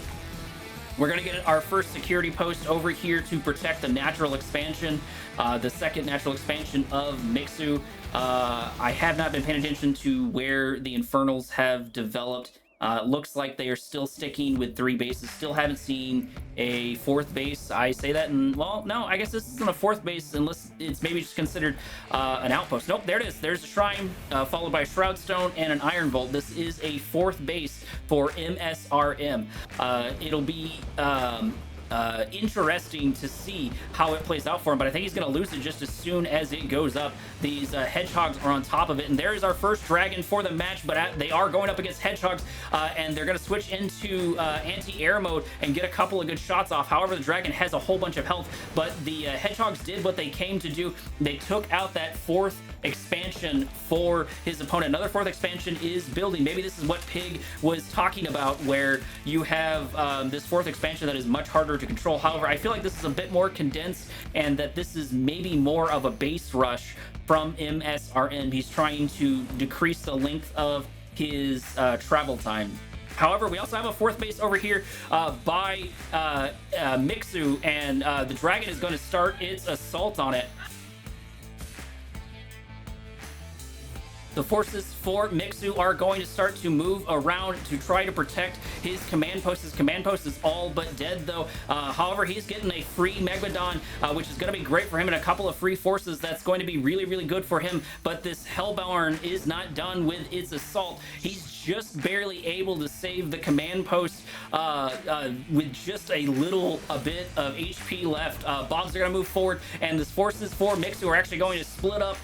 We're going to get our first security post over here to protect the natural expansion, the second natural expansion of Mixu. I have not been paying attention to where the Infernals have developed Looks like they are still sticking with 3 bases. Still haven't seen a 4th base. I say that, and well, no, I guess this isn't a 4th base unless it's maybe just considered an outpost. Nope, there it is. There's a shrine, followed by a shroud stone and an iron vault. This is a 4th base for MSRM. It'll be interesting to see how it plays out for him, but I think he's going to lose it just as soon as it goes up. These hedgehogs are on top of it, and there's our first dragon for the match, but they are going up against hedgehogs, and they're going to switch into anti-air mode and get a couple of good shots off. However, the dragon has a whole bunch of health, but the hedgehogs did what they came to do. They took out that 4th expansion for his opponent. Another 4th expansion is building. Maybe this is what Pig was talking about, where you have this 4th expansion that is much harder to control. However, I feel like this is a bit more condensed, and that this is maybe more of a base rush from MSRM. He's trying to decrease the length of his travel time. However, we also have a 4th base over here by Mixu, and the dragon is going to start its assault on it. The forces for Mixu are going to start to move around to try to protect his command post. His command post is all but dead, though. However, he's getting a free Megalodon, which is going to be great for him, and a couple of free forces that's going to be really, really good for him. But this Hellborn is not done with its assault. He's just barely able to save the command post with just a bit of HP left. Bobs are going to move forward, and the forces for Mixu are actually going to split up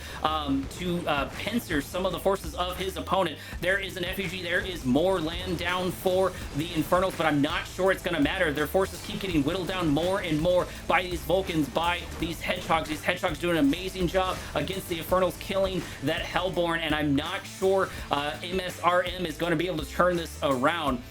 to pincer some of the forces of his opponent. There is an FUG. There is more land down for the Infernals, but I'm not sure it's going to matter. Their forces keep getting whittled down more and more by these Vulcans, by these Hedgehogs. These Hedgehogs do an amazing job against the Infernals, killing that Hellborn, and I'm not sure MSRM is going to be able to turn this around.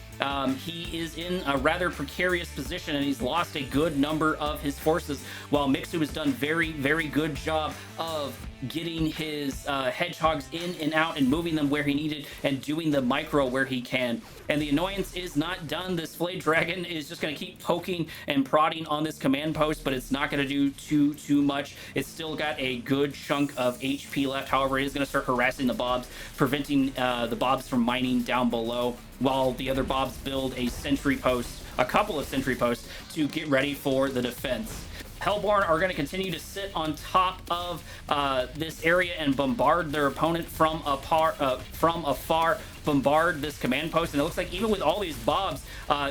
He is in a rather precarious position, and he's lost a good number of his forces, while Mixu has done very, very good job of getting his hedgehogs in and out and moving them where he needed and doing the micro where he can. And the annoyance is not done. This flayed dragon is just going to keep poking and prodding on this command post, but it's not going to do too much. It's still got a good chunk of HP left. However, it is going to start harassing the Bobs, preventing the Bobs from mining down below, while the other Bobs build a sentry post, a couple of sentry posts, to get ready for the defense. Hellborn are going to continue to sit on top of this area and bombard their opponent from afar, bombard this command post. And it looks like even with all these Bobs,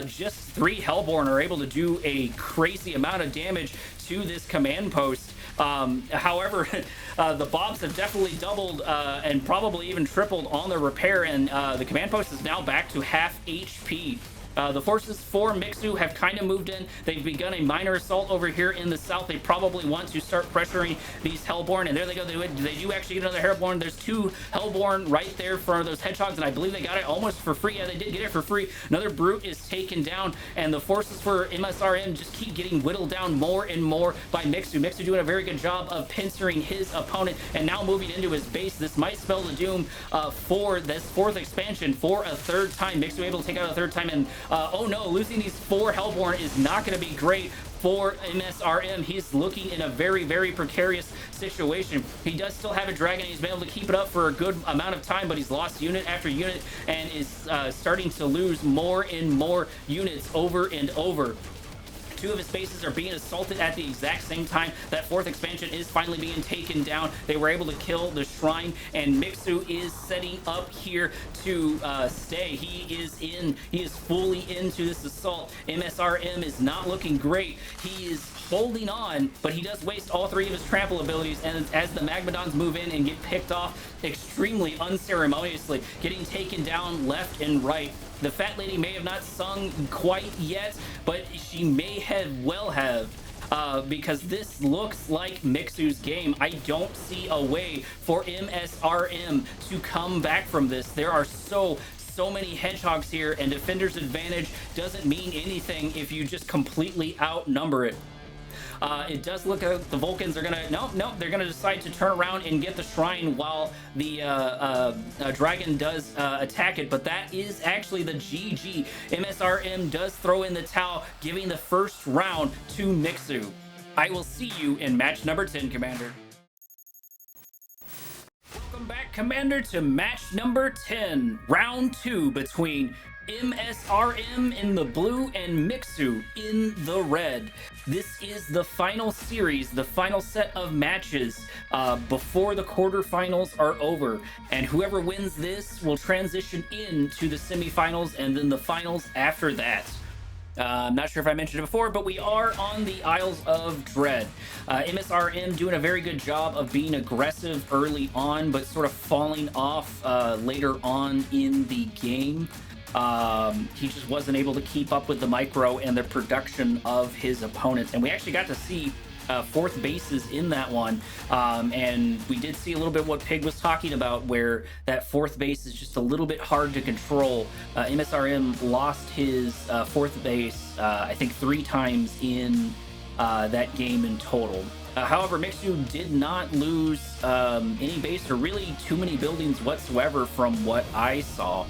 just 3 Hellborn are able to do a crazy amount of damage to this command post. However, the Bobs have definitely doubled and probably even tripled on their repair, and the command post is now back to half HP. The forces for Mixu have kind of moved in. They've begun a minor assault over here in the south. They probably want to start pressuring these Hellborn, and there they go. They do actually get another Hellborn. There's 2 Hellborn right there for those Hedgehogs, and I believe they got it almost for free. Yeah, they did get it for free. Another Brute is taken down, and the forces for MSRM just keep getting whittled down more and more by Mixu. Mixu doing a very good job of pincering his opponent, and now moving into his base. This might spell the doom for this 4th expansion for a 3rd time. Mixu able to take out a 3rd time, and oh no, losing these 4 Hellborn is not going to be great for MSRM. He's looking in a very, very precarious situation. He does still have a dragon. He's been able to keep it up for a good amount of time, but he's lost unit after unit and is starting to lose more and more units over and over. 2 of his bases are being assaulted at the exact same time. That 4th expansion is finally being taken down. They were able to kill the shrine, and Mixu is setting up here to stay. He is fully into this assault. MSRM is not looking great. He is holding on, but he does waste all 3 of his trample abilities, and as the Magmadons move in and get picked off extremely unceremoniously, getting taken down left and right. The fat lady may have not sung quite yet, but she may well have. Because this looks like Mixu's game. I don't see a way for MSRM to come back from this. There are so many Hedgehogs here, and Defender's advantage doesn't mean anything if you just completely outnumber it. It does look like the Vulcans are gonna they're gonna decide to turn around and get the shrine while the dragon does attack it, but that is actually the GG. MSRM does throw in the towel, giving the first round to Mixu. I will see you in match number 10, Commander. Welcome back, Commander, to match number 10, round 2 between MSRM in the blue and Mixu in the red. This is the final series, the final set of matches before the quarterfinals are over. And whoever wins this will transition into the semifinals and then the finals after that. I'm not sure if I mentioned it before, but we are on the Isles of Dread. MSRM doing a very good job of being aggressive early on, but sort of falling off later on in the game. He just wasn't able to keep up with the micro and the production of his opponents. And we actually got to see fourth bases in that one. And we did see a little bit what Pig was talking about, where that fourth base is just a little bit hard to control. MSRM lost his fourth base, I think 3 times in that game in total. However, Mixu did not lose any base or really too many buildings whatsoever from what I saw.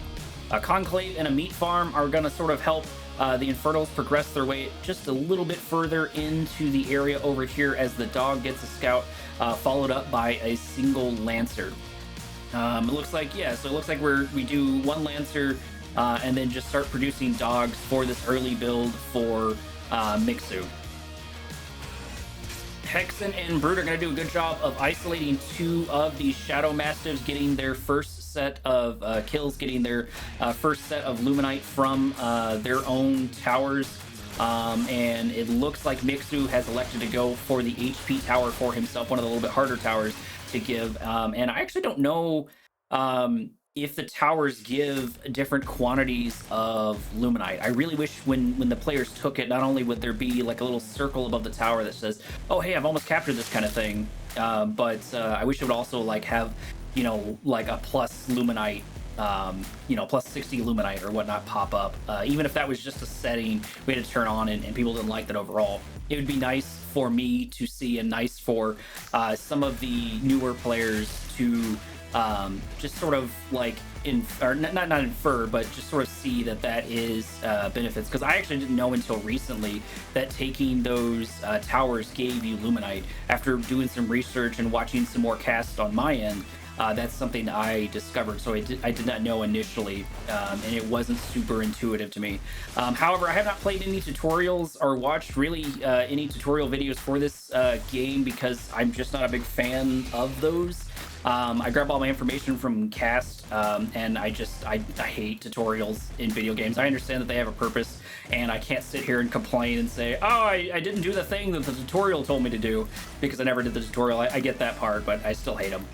Conclave and a meat farm are going to sort of help the Infernals progress their way just a little bit further into the area over here as the dog gets a scout, followed up by a single Lancer. It looks like, yeah, so it looks like we do 1 Lancer and then just start producing dogs for this early build for Mixu. Hexen and Brute are going to do a good job of isolating 2 of these Shadow Mastiffs, getting their first set of kills, getting their first set of Luminite from their own towers. And it looks like Mixu has elected to go for the HP tower for himself, one of the little bit harder towers to give. And I actually don't know if the towers give different quantities of Luminite. I really wish when the players took it, not only would there be like a little circle above the tower that says, oh, hey, I've almost captured this kind of thing, but I wish it would also like have, you know, like a plus Luminite, you know, plus 60 Luminite or whatnot pop up. Even if that was just a setting we had to turn on and people didn't like that overall. It would be nice for me to see and nice for some of the newer players to just sort of like not infer, but just sort of see that is benefits, because I actually didn't know until recently that taking those towers gave you Luminite. After doing some research and watching some more casts on my end, that's something I discovered, so I did not know initially, and it wasn't super intuitive to me. However, I have not played any tutorials or watched really any tutorial videos for this game because I'm just not a big fan of those. I grab all my information from cast, and I hate tutorials in video games. I understand that they have a purpose, and I can't sit here and complain and say, oh, I didn't do the thing that the tutorial told me to do, because I never did the tutorial. I get that part, but I still hate them.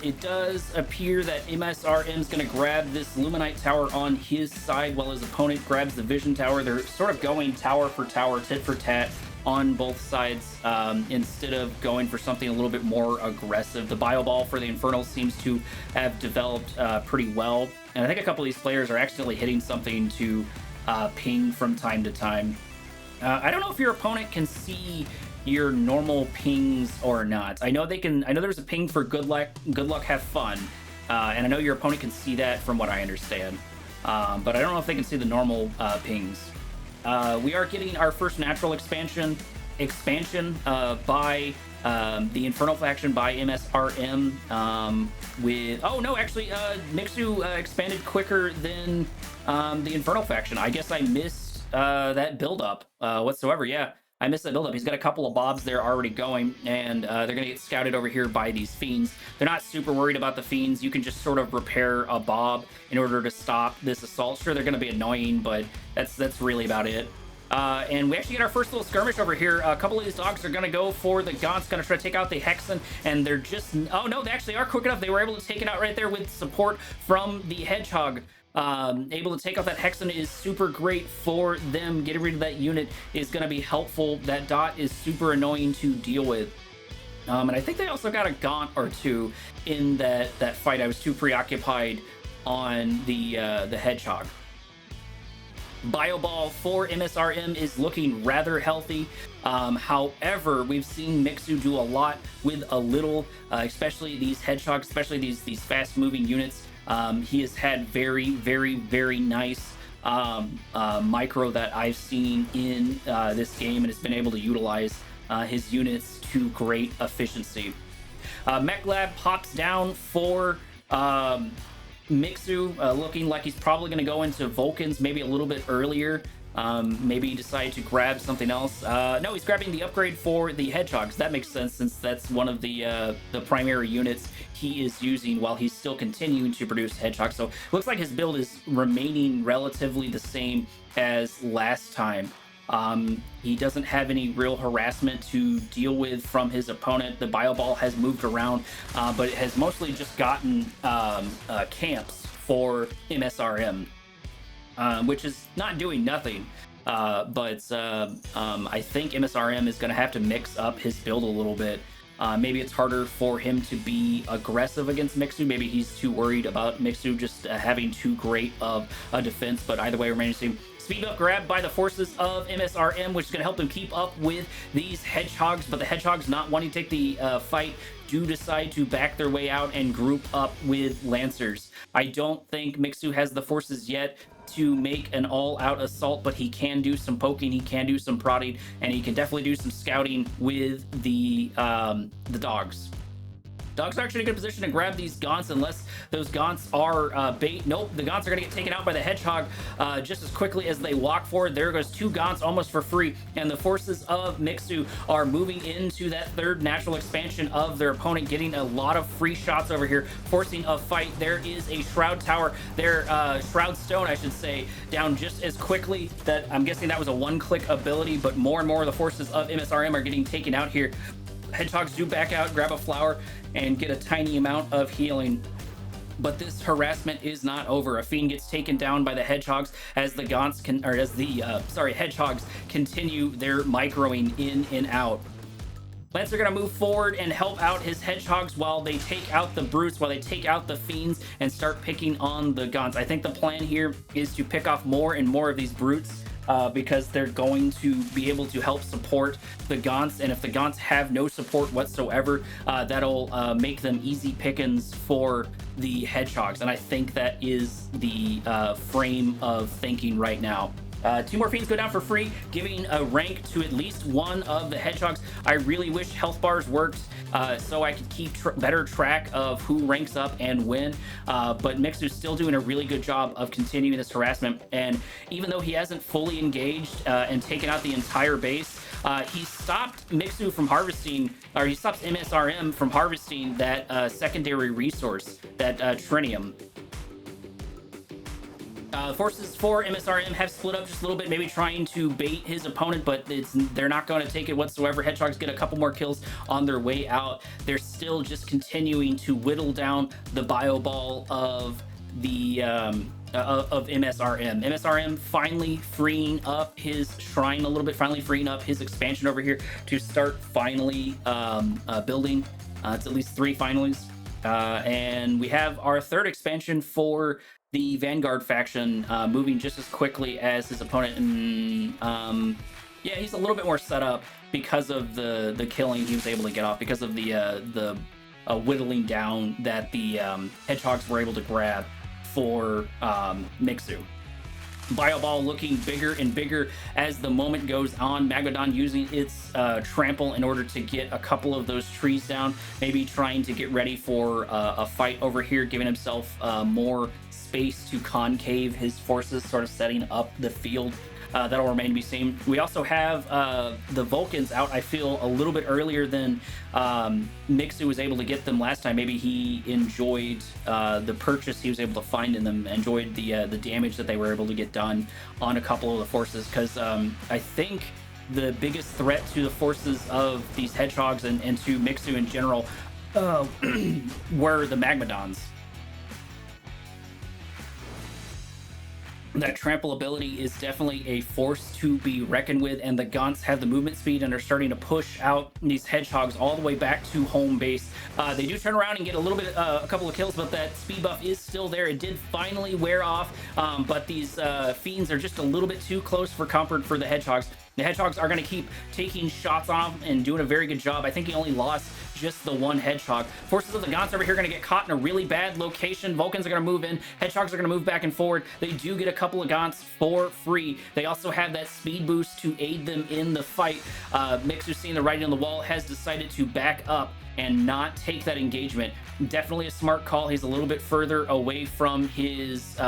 It does appear that MSRM is going to grab this Luminite tower on his side while his opponent grabs the Vision tower. They're sort of going tower for tower, tit for tat on both sides, instead of going for something a little bit more aggressive. The Bio Ball for the Infernals seems to have developed pretty well, and I think a couple of these players are accidentally hitting something to ping from time to time. I don't know if your opponent can see your normal pings or not. I know there's a ping for good luck, have fun, and I know your opponent can see that from what I understand, but I don't know if they can see the normal pings. We are getting our first natural expansion by the Infernal faction by MSRM, with, oh no, actually Mixu expanded quicker than the Infernal faction. I guess I missed that build up whatsoever. Yeah, I missed that build up. He's got a couple of Bobs there already going, and they're gonna get scouted over here by these Fiends. They're not super worried about the Fiends. You can just sort of repair a Bob in order to stop this assault. Sure, they're gonna be annoying, but that's really about it. And we actually get our first little skirmish over here. A couple of these dogs are going to go for the Gaunt's, going to try to take out the Hexen, and they're just, oh no, they actually are quick enough. They were able to take it out right there with support from the Hedgehog. Able to take out that Hexen is super great for them. Getting rid of that unit is going to be helpful. That dot is super annoying to deal with. And I think they also got a Gaunt or 2 in that fight. I was too preoccupied on the Hedgehog. Bio Ball for MSRM is looking rather healthy. However, we've seen Mixu do a lot with a little, especially these Hedgehogs, especially these fast-moving units. He has had very, very, very nice micro that I've seen in this game, and has been able to utilize his units to great efficiency. Mech Lab pops down for Mixu looking like he's probably going to go into Vulcans maybe a little bit earlier. Maybe decide to grab something else. No, he's grabbing the upgrade for the Hedgehogs. That makes sense, since that's one of the primary units he is using while he's still continuing to produce Hedgehogs. So looks like his build is remaining relatively the same as last time. He doesn't have any real harassment to deal with from his opponent. The Bio Ball has moved around, but it has mostly just gotten camps for MSRM. Which is not doing nothing, but I think MSRM is going to have to mix up his build a little bit. Maybe it's harder for him to be aggressive against Mixu. Maybe he's too worried about Mixu just having too great of a defense, but either way, we're managing to speed up grab by the forces of MSRM, which is going to help them keep up with these Hedgehogs, but the Hedgehogs, not wanting to take the fight, do decide to back their way out and group up with Lancers. I don't think Mixu has the forces yet to make an all-out assault, but he can do some poking, he can do some prodding, and he can definitely do some scouting with the dogs. Dogs are actually in a good position to grab these Gaunts unless those Gaunts are bait. Nope, the Gaunts are going to get taken out by the Hedgehog just as quickly as they walk forward. There goes 2 Gaunts almost for free, and the forces of Mixu are moving into that third natural expansion of their opponent, getting a lot of free shots over here, forcing a fight. There is a Shroud Tower, Shroud Stone, I should say, down just as quickly. That I'm guessing that was a one-click ability, but more and more of the forces of MSRM are getting taken out here. Hedgehogs do back out, grab a flower, and get a tiny amount of healing. But this harassment is not over. A Fiend gets taken down by the Hedgehogs as the Gaunts can, or as the Hedgehogs continue their microing in and out. Lancer gonna move forward and help out his Hedgehogs while they take out the Brutes, while they take out the Fiends and start picking on the Gaunts. I think the plan here is to pick off more and more of these Brutes, because they're going to be able to help support the Gaunts, and if the Gaunts have no support whatsoever, that'll make them easy pickings for the Hedgehogs, and I think that is the frame of thinking right now. 2 more Fiends go down for free, giving a rank to at least one of the Hedgehogs. I really wish health bars worked so I could keep better track of who ranks up and when, but Mixu's still doing a really good job of continuing this harassment, and even though he hasn't fully engaged and taken out the entire base, he stopped Mixu from harvesting, or he stops MSRM from harvesting that secondary resource, that Trinium. Forces for MSRM have split up just a little bit, maybe trying to bait his opponent, but they're not going to take it whatsoever. Hedgehogs get a couple more kills on their way out. They're still just continuing to whittle down the Bio Ball of the of MSRM. MSRM finally freeing up his shrine a little bit, finally freeing up his expansion over here to start finally building. It's at least 3 finalies. And we have our 3rd expansion for the Vanguard faction, moving just as quickly as his opponent. And yeah, he's a little bit more set up because of the killing he was able to get off, because of the whittling down that the Hedgehogs were able to grab for Mixu. Bio Ball looking bigger and bigger as the moment goes on. Megalodon using its trample in order to get a couple of those trees down, maybe trying to get ready for a fight over here, giving himself more space to concave his forces, sort of setting up the field. That'll remain to be seen. We also have the Vulcans out, I feel, a little bit earlier than Mixu was able to get them last time. Maybe he enjoyed the purchase he was able to find in them, enjoyed the damage that they were able to get done on a couple of the forces, because I think the biggest threat to the forces of these Hedgehogs and to Mixu in general were the Magmadons. That trample ability is definitely a force to be reckoned with, and the Gaunts have the movement speed and are starting to push out these Hedgehogs all the way back to home base. They do turn around and get a couple of kills, but that speed buff is still there. It did finally wear off, but these Fiends are just a little bit too close for comfort for the Hedgehogs. The Hedgehogs are going to keep taking shots on him and doing a very good job. I think he only lost just the one Hedgehog. Forces of the Gaunts over here are going to get caught in a really bad location. Vulcans are going to move in. Hedgehogs are going to move back and forward. They do get a couple of Gaunts for free. They also have that speed boost to aid them in the fight. Mixu, seeing the writing on the wall, has decided to back up and not take that engagement. Definitely a smart call. He's a little bit further away from his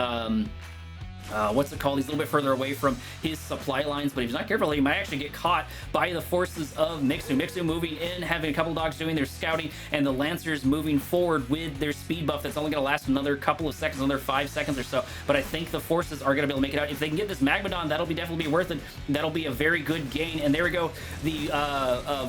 what's it called? He's a little bit further away from his supply lines, but if he's not careful, he might actually get caught by the forces of Mixu. Mixu moving in, having a couple dogs doing their scouting, and the Lancers moving forward with their speed buff that's only going to last another couple of seconds, another 5 seconds or so. But I think the forces are going to be able to make it out. If they can get this Magmadon, that'll definitely be worth it. That'll be a very good gain. And there we go. The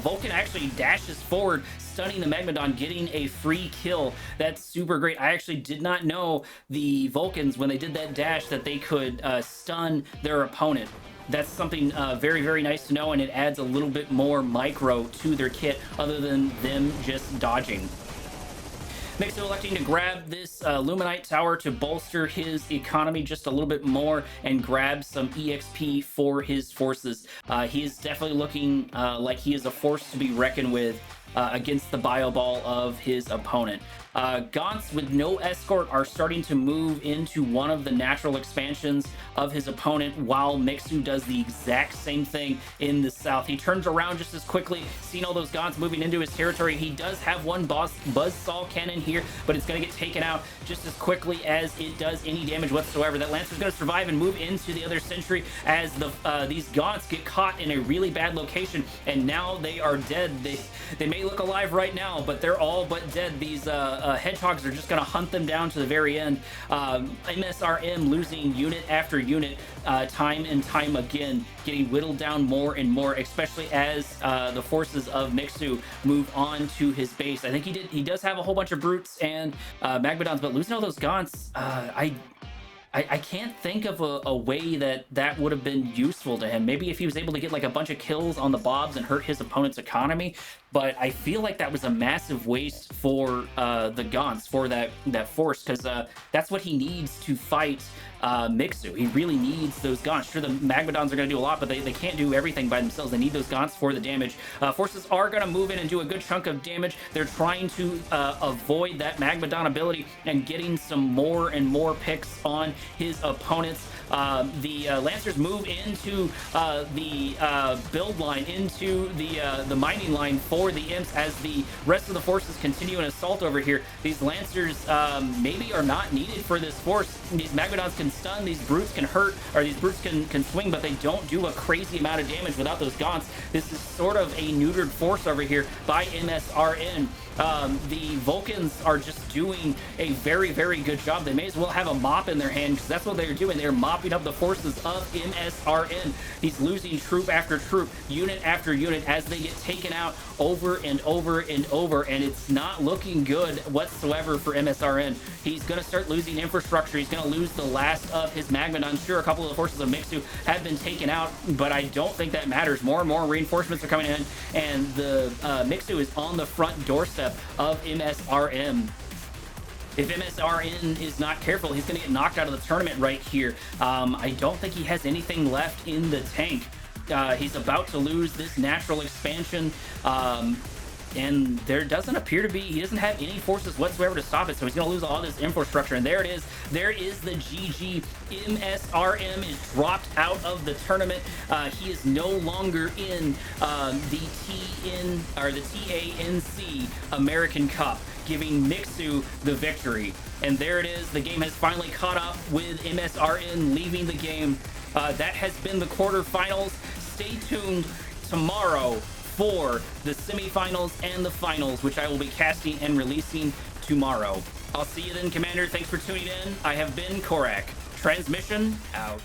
Vulcan actually dashes forward, stunning the Magmadon, getting a free kill. That's super great. I actually did not know the Vulcans, when they did that dash, that they could stun their opponent. That's something very, very nice to know, and it adds a little bit more micro to their kit other than them just dodging. Mixu electing to grab this Luminite Tower to bolster his economy just a little bit more and grab some EXP for his forces. He is definitely looking like he is a force to be reckoned with against the bio ball of his opponent. Gaunts with no escort are starting to move into one of the natural expansions of his opponent, while Mixu does the exact same thing in the south. He turns around just as quickly, seeing all those Gaunts moving into his territory. He does have one buzzsaw cannon here, but it's going to get taken out just as quickly as it does any damage whatsoever. That Lancer's going to survive and move into the other sentry as these Gaunts get caught in a really bad location, and now they are dead. They may look alive right now, but they're all but dead. These Hedgehogs are just going to hunt them down to the very end. MSRM losing unit after unit time and time again, getting whittled down more and more, especially as the forces of Mixu move on to his base. I think he does have a whole bunch of brutes and Magmadons, but losing all those Gaunts, I can't think of a way that would have been useful to him. Maybe if he was able to get like a bunch of kills on the Bobs and hurt his opponent's economy, but I feel like that was a massive waste for the Gaunts, for that force, because that's what he needs to fight Mixu. He really needs those Gaunts. Sure, the Magmadons are going to do a lot, but they can't do everything by themselves. They need those Gaunts for the damage. Forces are going to move in and do a good chunk of damage. They're trying to avoid that Magmadon ability and getting some more and more picks on his opponents. The Lancers move into the build line, into the mining line for the Imps, as the rest of the forces continue an assault over here. These Lancers maybe are not needed for this force. These Magmadons can stun, these Brutes can hurt, or these Brutes can swing, but they don't do a crazy amount of damage without those Gaunts. This is sort of a neutered force over here by MSRM. The Vulcans are just doing a very, very good job. They may as well have a mop in their hand, because that's what they're doing. They're mopping up the forces of MSRM. He's losing troop after troop, unit after unit, as they get taken out over and over and over, and it's not looking good whatsoever for MSRM. He's going to start losing infrastructure. He's going to lose the last of his Magmadon. Sure, a couple of the forces of Mixu have been taken out, but I don't think that matters. More and more reinforcements are coming in, and the Mixu is on the front doorstep of MSRM. If MSRM is not careful, he's going to get knocked out of the tournament right here. I don't think he has anything left in the tank. He's about to lose this natural expansion, and there doesn't appear to be, he doesn't have any forces whatsoever to stop it, so he's going to lose all this infrastructure. And there it is. There is the GG. MSRM is dropped out of the tournament. He is no longer in the TANC American Cup, giving Mixu the victory. And there it is. The game has finally caught up with MSRM leaving the game. That has been the quarterfinals. Stay tuned tomorrow for the semifinals and the finals, which I will be casting and releasing tomorrow. I'll see you then, Commander. Thanks for tuning in. I have been Korak. Transmission out.